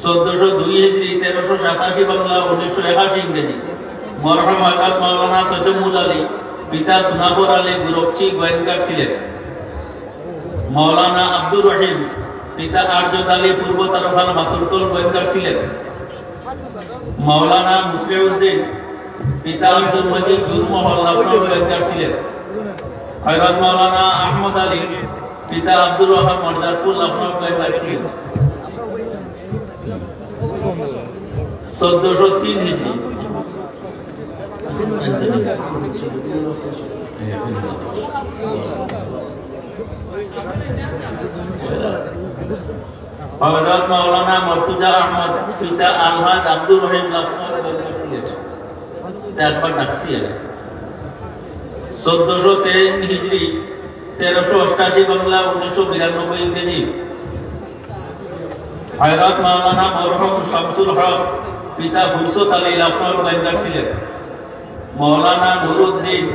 1402 হিজরি 1387 বাংলা 1981 ইংরেজি। মরহুম হযরত মাওলানা তজম্মুল আলী পিতা সুনাবর আলী গুরকচি গোয়েন্দার ছিলেন। মাওলানা আব্দুর রহিম পিতা আরজদ আলী পূর্ব তারফান মাতুরতল গোয়েন্দার ছিলেন। মাওলানা মুসলিউদ্দিন পিতা আব্দুল মজিদ জুরমহল লখনৌ গোয়েন্দার ছিলেন। হযরত মাওলানা আহমদ আলী পিতা আব্দুর রহমান মর্দাদপুর লখনৌ গোয়েন্দার ছিলেন। 1403 হিজরি। হযরত মাওলানা মর্তুজা আহমদ পিতা আলহাজ আব্দুর রহিম লখনৌ গোয়েন্দার ছিলেন। একবার ডাকছি 1403 হিজরি 1388 বাংলা 1992 ইংরেজি। হযরত মাওলানা মরহুম শামসুল হক পিতা ফুরসত আলী লখনৌ গোয়েন্দার ছিলেন। মাওলানা নুরউদ্দিন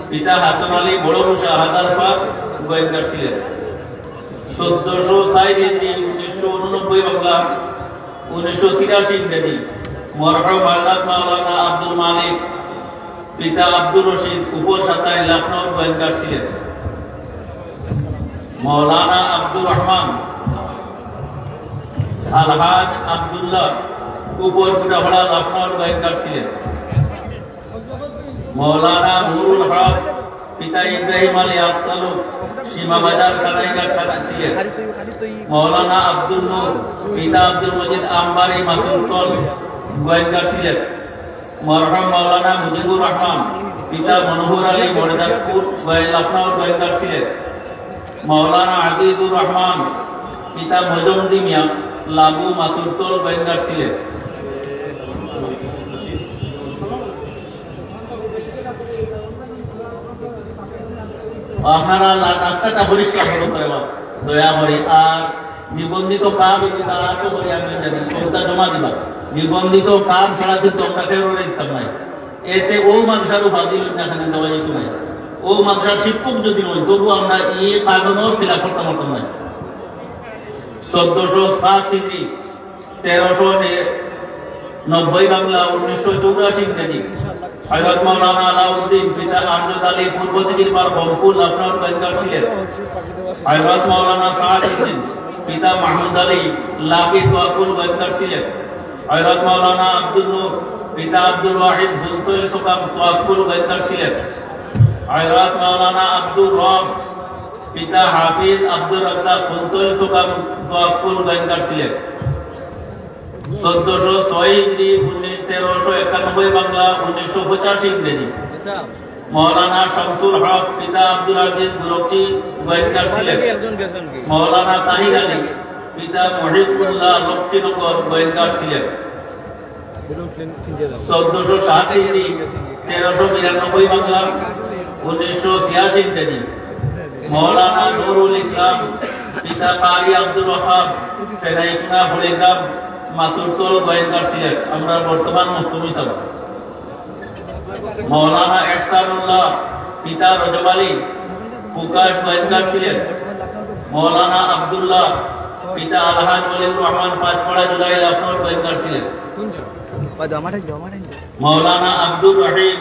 পিতা হাসান আলী বড়মুশা হাদারপাড় গোয়েন্দার ছিলেন। 1460 হিজরি 1989 বাংলা 1983 ইংরেজি। মরহুম হযরত মাওলানা আব্দুল মালিক পিতা আব্দুর রশিদ উপর সাতাই লখনৌ গোয়েন্দার ছিলেন। মাওলানা আব্দুর রহমান আলহাজ আব্দুল্লাহ উপর কুটাপাড়া লখনৌ গোয়েন্দার ছিলেন। মাওলানা নুরুল হক পিতা ইব্রাহিম আলী আত্তালুক সীমাবাজার কানাইঘাট থানা ছিলেন। মাওলানা আব্দুল নূর পিতা আব্দুল মজিদ আমবাড়ি মাতুরতল গোয়েন্দার ছিলেন। মরহুম মাওলানা মুজিবুর রহমান পিতা মনোহর আলী মর্দাদপুর লখনৌ গোয়েন্দার ছিলেন। মাওলানা আজিজুর রহমান পিতা মজমদি মিয়া লাগু মাতুরতল গোয়েন্দার ছিলেন। আপনারা রাস্তাটা পরিষ্কার করে দয়া করে। আর নিবন্ধিত কাজ তারা তো করে আমি জানি ওটা জমা দিবা। নিবন্ধিত কাজ ছাড়া কিন্তু আমরা ফেরত দিতাম নাই। এতে ও মাদ্রাসারও ফাজিল এখানে দেওয়া যেত নাই। ও মাদ্রাসার শিক্ষক যদি নয় তবু আমরা এই কানুনের খিলাফ করতাম নাই। 1405 হিজরি 1390 বাংলা 1984 ইংরেজি। হযরত মাওলানা আলাউদ্দিন পিতা আরজদ আলী পূর্ব দিকের রংপুর লখনৌ গোয়েন্দার ছিলেন। হযরত মাওলানা সাহাবউদ্দিন পিতা মাহমুদ আলী লাকি তোয়াকুল গোয়েন্দার ছিলেন। হযরত মাওলানা আব্দুল নূর পিতা আব্দুল ওয়াহিদ হুলতুল সুকাম তোয়াকুল গোয়েন্দার ছিলেন। হযরত মাওলানা আব্দুর রব পিতা হাফিজ আব্দুর রাজ্জাক হুলতুল সুকাম তোয়াকুল গোয়েন্দার ছিলেন। 1406 হিজরি 1391 বাংলা 1985 ইংরেজি। মৌলানা শামসুল হক পিতা আব্দুল আজিজ গোরখজি গোয়েন্দার ছিলেন। মৌলানা তাহির আলী পিতা মহিবুল্লাহ লক্ষ্মীনগর গোয়েন্দার ছিলেন। 1407 হিজরি 1392 বাংলা 1986 ইংরেজি। মৌলানা নুরুল ইসলাম পিতা কারি আব্দুল ওয়াহাব ফেনাইকুনা হরিগ্রাম মাতুরতল গোয়েন্দার ছিলেন। আমরা বর্তমান মুফতি সাহেব। মৌলানা এহসানুল্লাহ পিতা রজব আলী প্রকাশ গোয়েন্দার ছিলেন। মৌলানা আব্দুল্লাহ পিতা আলহাজ ওলিউর রহমান পাঁচপাড়া জুলাই লখনৌ গোয়েন্দার ছিলেন। মৌলানা আব্দুর রহিম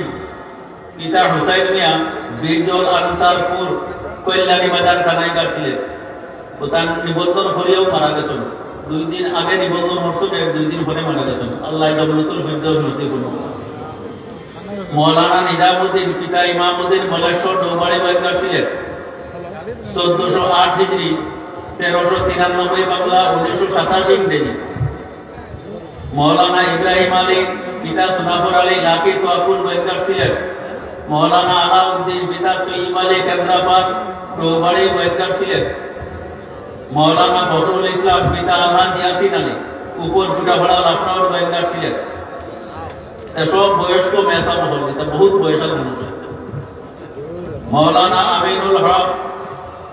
পিতা হুসাইন মিয়া বীরজল আনসারপুর কল্যাণী বাজার খানাইকার ছিলেন। ও তার নিবন্ধন করিয়াও মারা গেছেন। 2 দিন আগে নিবন্ধন হচ্ছেন, 2 দিন পরে মারা গেছেন। আল্লাহ জন্নতুল ফিরদৌস নসিব করুন। মৌলানা নিজামুদ্দিন পিতা ইমামউদ্দিন মলেশ্বর ডৌবাড়ি গোয়েন্দার ছিলেন। 1408 হিজরি 1393 বাংলা 1987 ইংরেজি। মৌলানা ইব্রাহিম আলী পিতা সুনাফর আলী লাকি তোয়াপুর গোয়েন্দার ছিলেন। মৌলানা আলাউদ্দিন পিতা তৈয়ব আলী কেন্দ্রাপাড় ডৌবাড়ি গোয়েন্দার ছিলেন। মৌলানা ফখরুল ইসলাম পিতা আলহাজ ইয়াসিন আলী উপর গুটাপাড়া লখনৌ গোয়েন্দার ছিলেন। এসব বয়স্ক মেসা মহল, এটা বহুত বয়সাল মানুষ। মৌলানা আমিনুল হক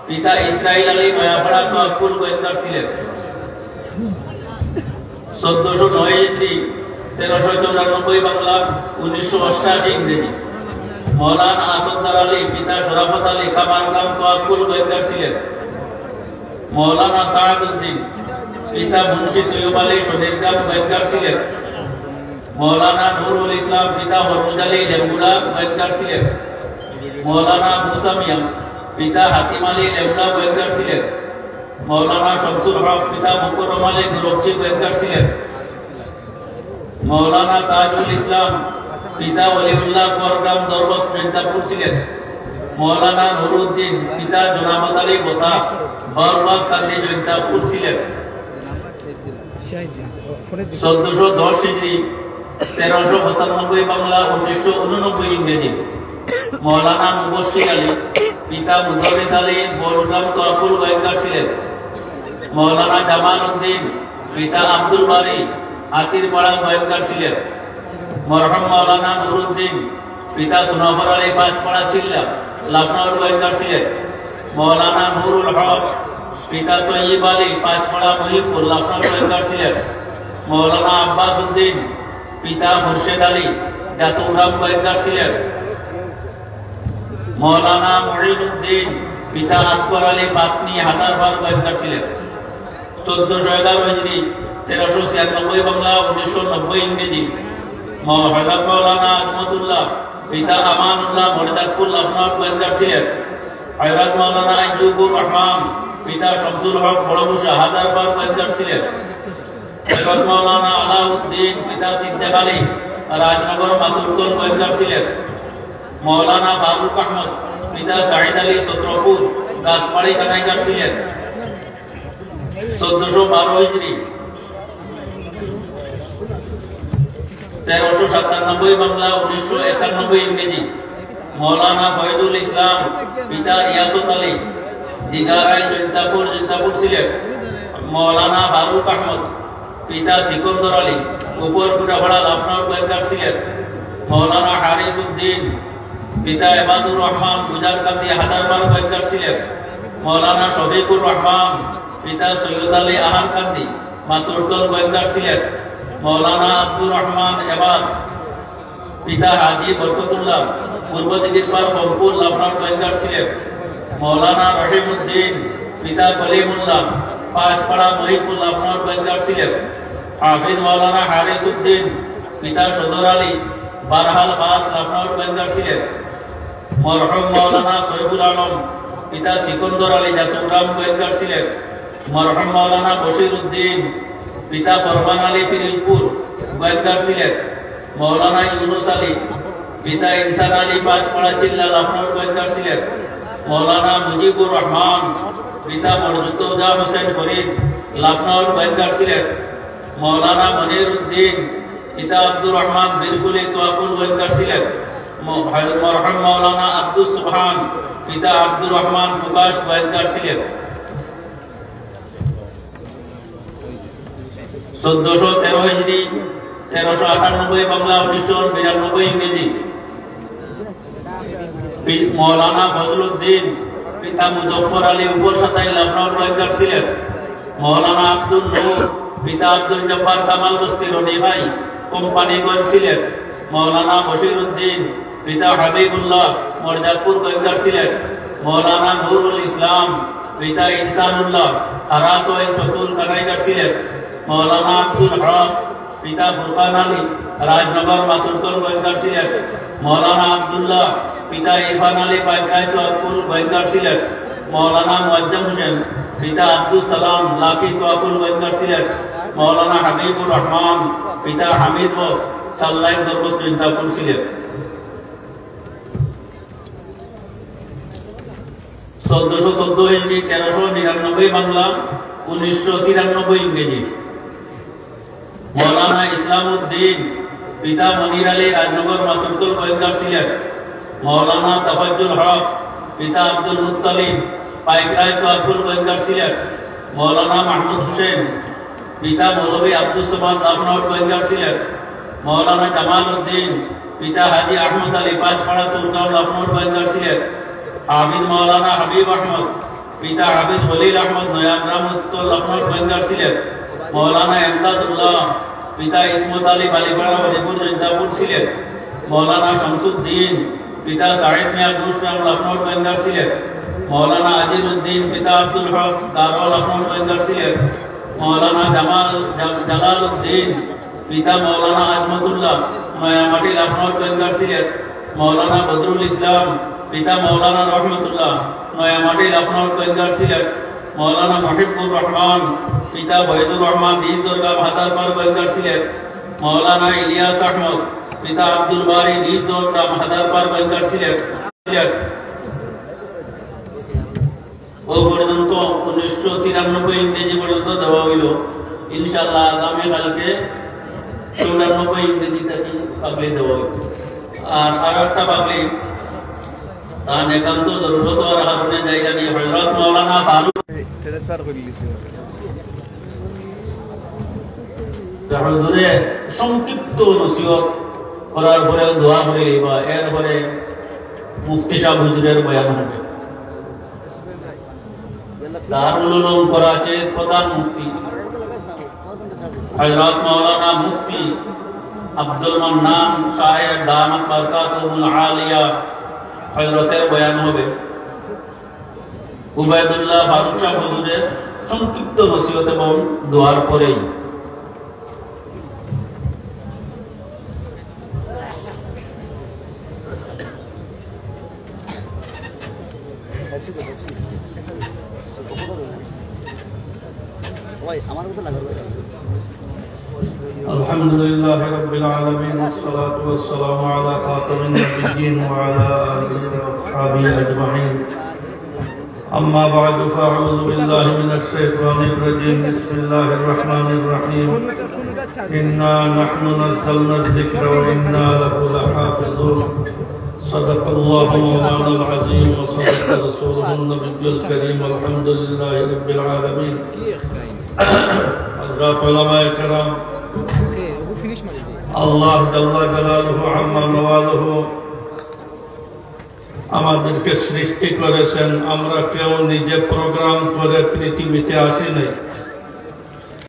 পিতা ইসরাইল আলী নয়াপাড়া তোয়াপুর গোয়েন্দার ছিলেন। 1409 হিজরি 1394 বাংলা 1988 ইংরেজি। মৌলানা আসদ্দার আলী পিতা শরাফত আলী কামারগ্রাম তোয়াপুর গোয়েন্দার ছিলেন। মৌলানা সাহাদউদ্দিন পিতা মুন্সি তৈয়ব আলী সদরগ্রাম গোয়েন্দার ছিলেন। মৌলানা নুরুল ইসলাম পিতা হরমুজ আলী লেমগুড়া গোয়েন্দার ছিলেন। মৌলানা মুসা মিয়া পিতা হাকিম আলী লেমগুড়া গোয়েন্দার ছিলেন। মৌলানা শামসুল হক পিতা মুকররম আলী গোরখজি গোয়েন্দার ছিলেন। মৌলানা তাজুল ইসলাম পিতা ওলিউল্লাহ করগ্রাম দরবস মেন্তাপুর ছিলেন। মৌলানা নুরুদ্দিন পিতা জনাবত আলী বোতা বরবাগ কান্দি মেন্তাপুর ছিলেন। 1410 হিজরি 1395 বাংলা 1989 ইংরেজি। মৌলানা মুবশির আলী পিতা মুদারিস আলী বলরাম তোয়াপুর গোয়েন্দার ছিলেন। মৌলানা জামাল উদ্দিন পিতা আব্দুল বারি হাতিরপাড়া গোয়েন্দার ছিলেন। মরহুম মৌলানা নুরুদ্দিন পিতা সুনাফর আলী পাঁচপাড়া চিল্লা লখনৌ গোয়েন্দার ছিলেন। মৌলানা নুরুল হক পিতা তৈয়ব আলী পাঁচপাড়া মহিবপুর লখনৌ গোয়েন্দার ছিলেন। মৌলানা আব্বাস উদ্দিন পিতা মুর্শেদ আলী জাতুগ্রাম গোয়েন্দার ছিলেন। মৌলানা মুঈনুদ্দিন পিতা আসগর আলী পাতনি হাদারপাড় গোয়েন্দার ছিলেন। 1411 হিজরি 1396 বাংলা 1990 ইংরেজি। হযরত মৌলানা আজমতুল্লাহ পিতা আমানুল্লাহ মর্যাদপুর লখনৌ গোয়েন্দার ছিলেন। হযরত মৌলানা আইয়ুবুর রহমান পিতা শামসুল হক বড়বুশা হাদারপাড় গোয়েন্দার ছিলেন। হযরত মৌলানা আলাউদ্দিন পিতা সিদ্দিক আলী রাজনগর মাতুরতল গোয়েন্দার ছিলেন। মৌলানা ফারুক আহমদ পিতা সাইদ আলী সত্রপুর গাছপাড়ি কানাইঘাট ছিলেন। 1412 হিজরি 1397 বাংলা 1991 ইংরেজি। মৌলানা ফয়জুল ইসলাম পিতা রিয়াসত আলী দিগারাইল জৈন্তাপুর ছিলেন। মৌলানা ফারুক আহমদ পিতা সিকন্দর আলী উপর গুটাপাড়া লখনৌ গোয়েন্দার ছিলেন। মৌলানা হারিস উদ্দিন পিতা এবাদুর রহমান গুজারকান্দি হাদারপাড় গোয়েন্দার ছিলেন। মৌলানা শফিকুর রহমান পিতা সৈয়দ আলী আহারকান্দি মাতুরতল গোয়েন্দার ছিলেন। মৌলানা আব্দুর রহমান এবাদ পিতা হাজি বরকতুল্লাহ পূর্ব দিগিরপাড় কমপুর লখনৌ গোয়েন্দার ছিলেন। মৌলানা রহিমউদ্দিন পিতা কলিমুল্লাহ পাঁচপাড়া মহিবপুর লখনৌ গোয়েন্দার ছিলেন। হাফিজ মৌলানা হারিস উদ্দিন পিতা সদর আলী বারহাল বাস লখনৌ গোয়েন্দার ছিলেন। মরহুম মৌলানা সৈফুল আলম পিতা সিকন্দর আলী জাতুগ্রাম গোয়েন্দার ছিলেন। মরহুম মৌলানা বশির উদ্দিন পিতা ফরমান আলী পিরিলপুর গোয়েন্দার ছিলেন। মৌলানা ইউনুস আলী পিতা ইনসান আলী পাঁচপাড়া চিল্লা লখনৌ গোয়েন্দার ছিলেন। মৌলানা মুজিবুর রহমান পিতা মরজুদ্দৌজা হোসেন ফরিদ লখনৌ গোয়েন্দার ছিলেন। মৌলানা মনির উদ্দিন পিতা আব্দুর রহমান বীরকুলি তোয়াপুর গোয়েন্দার ছিলেন। মরহুম মাওলানা আব্দুস সুবহান পিতা আব্দুর রহমান প্রকাশ গোয়েন্দার ছিলেন। 1413 হিজরি 1398 বাংলা 1992 ইংরেজি। মৌলানা ফজলুদ্দিন পিতা মুজফফর আলী উপর সাতাই লখনৌ গোয়েন্দার ছিলেন। মৌলানা আব্দুল নূর পিতা আব্দুল জব্বার কামাল বস্তি রনিভাই কোম্পানিগঞ্জ ছিলেন। মৌলানা বশিরউদ্দিন পিতা হাবিবুল্লাহ মর্যাদপুর গোয়েন্দার ছিলেন। মৌলানা নুরুল ইসলাম পিতা ইনসানুল্লাহ হারাতোয়েল চতুল কানাইঘাট ছিলেন। মৌলানা আব্দুল হক পিতা ফুরকান আলী রাজনগর মাতুরতল গোয়েন্দার ছিলেন। মৌলানা আব্দুল্লাহ পিতা ইরফান আলী পাইকাই তোয়াকুল গোয়েন্দার ছিলেন। মৌলানা মুআজ্জম হোসেন পিতা আব্দুল সালাম লাকি তোয়াকুল গোয়েন্দার ছিলেন। মৌলানা হাবিবুর রহমান পিতা হামিদ বক্স সাল্লাইন দরবস গোয়েন্দাপুর ছিলেন। 1414 হিজরি 1399 বাংলা 1993 ইংরেজি। মৌলানা ইসলামউদ্দিন পিতা মনির আলী রাজনগর মাতুরতল গোয়েন্দার ছিলেন। মৌলানা তাফাজ্জুল হক পিতা আব্দুল মুত্তালিব পাইকরাই তোয়াকুল গোয়েন্দার ছিলেন। মৌলানা মাহমুদ হোসেন পিতা মৌলভী আব্দুস সামাদ লখনৌ গোয়েন্দার ছিলেন। মৌলানা জামাল উদ্দিন পিতা হাজি আহমদ আলী পাঁচপাড়া তুরগাঁও লখনৌ গোয়েন্দার ছিলেন। হাফিজ মৌলানা হাবিব আহমদ পিতা হাফিজ খলিল আহমদ নয়াগ্রাম উত্তর লখনৌ গোয়েন্দার ছিলেন। মৌলানা এমদাদুল্লাহ পিতা ইসমত আলী বালিপাড়া হরিপুর জৈন্তাপুর ছিলেন। মৌলানা শামসুদ্দিন পিতা সাইদ মিয়া ঘোষগ্রাম লখনৌ গোয়েন্দার ছিলেন। মৌলানা আজিরউদ্দিন পিতা আব্দুল হক গারো লখনৌ গোয়েন্দার ছিলেন। মৌলানা জালাল উদ্দিন পিতা মৌলানা আজমতুল্লাহ নয়ামাটি লখনৌ গোয়েন্দার ছিলেন। মৌলানা বদরুল ইসলাম পিতা মৌলানা রহমতুল্লাহ নয়ামাটি লখনৌ গোয়েন্দার ছিলেন। মৌলানা মহিবুর রহমান পিতা বৈদুর রহমান নিজ দরগা ভাতারপাড় গোয়েন্দার ছিলেন। মৌলানা ইলিয়াস আহমদ পিতা আব্দুল বারি নিজ দরগা ভাতারপাড় গোয়েন্দার ছিলেন। ও পর্যন্ত 1993 ইংরেজি পর্যন্ত দেওয়া হইল। ইনশাআল্লাহ আগামী কালকে 94 ইংরেজি থেকে পাগলি দেওয়া হইল। আর একটা পাগলি তার একান্ত জরুরত আর কারণে জায়গা নিয়ে হযরত মাওলানা ফারুক হুজুরে সংক্ষিপ্ত নসিহত করার পরে দোয়া করে বা এরপরে মুফতি সাহেব হুজুরের বয়ান হবে। দারুল উলুম করাচির প্রধান মুফতি হযরত মাওলানা মুফতি আব্দুল মান্নান সাহেব দামাত বরকাতুহুল আলিয়া হযরতের বয়ান হবে। উবাইদুল্লাহ ফারুক সাহেব হুজুরের সংক্ষিপ্ত নসিহত এবং দোয়ার পরেই
الحمد لله رب العالمين والصلاة والسلام على خاتم النبيين وعلى آله وأصحابه أجمعين. أما بعد فأعوذ بالله من الشيطان الرجيم. بسم الله الرحمن الرحيم. إنا نحن نزلنا الذكر وإنا له لحافظون. صدق الله مولانا العظيم وصدق رسوله النبي الكريم. والحمد لله رب العالمين. حضرات علماء کرام আল্লাহ জাল্লা জালালুহু আম্মা নওয়ালুহু আমাদেরকে সৃষ্টি করেছেন। আমরা কেউ নিজে প্রোগ্রাম করে পৃথিবীতে আসি নাই।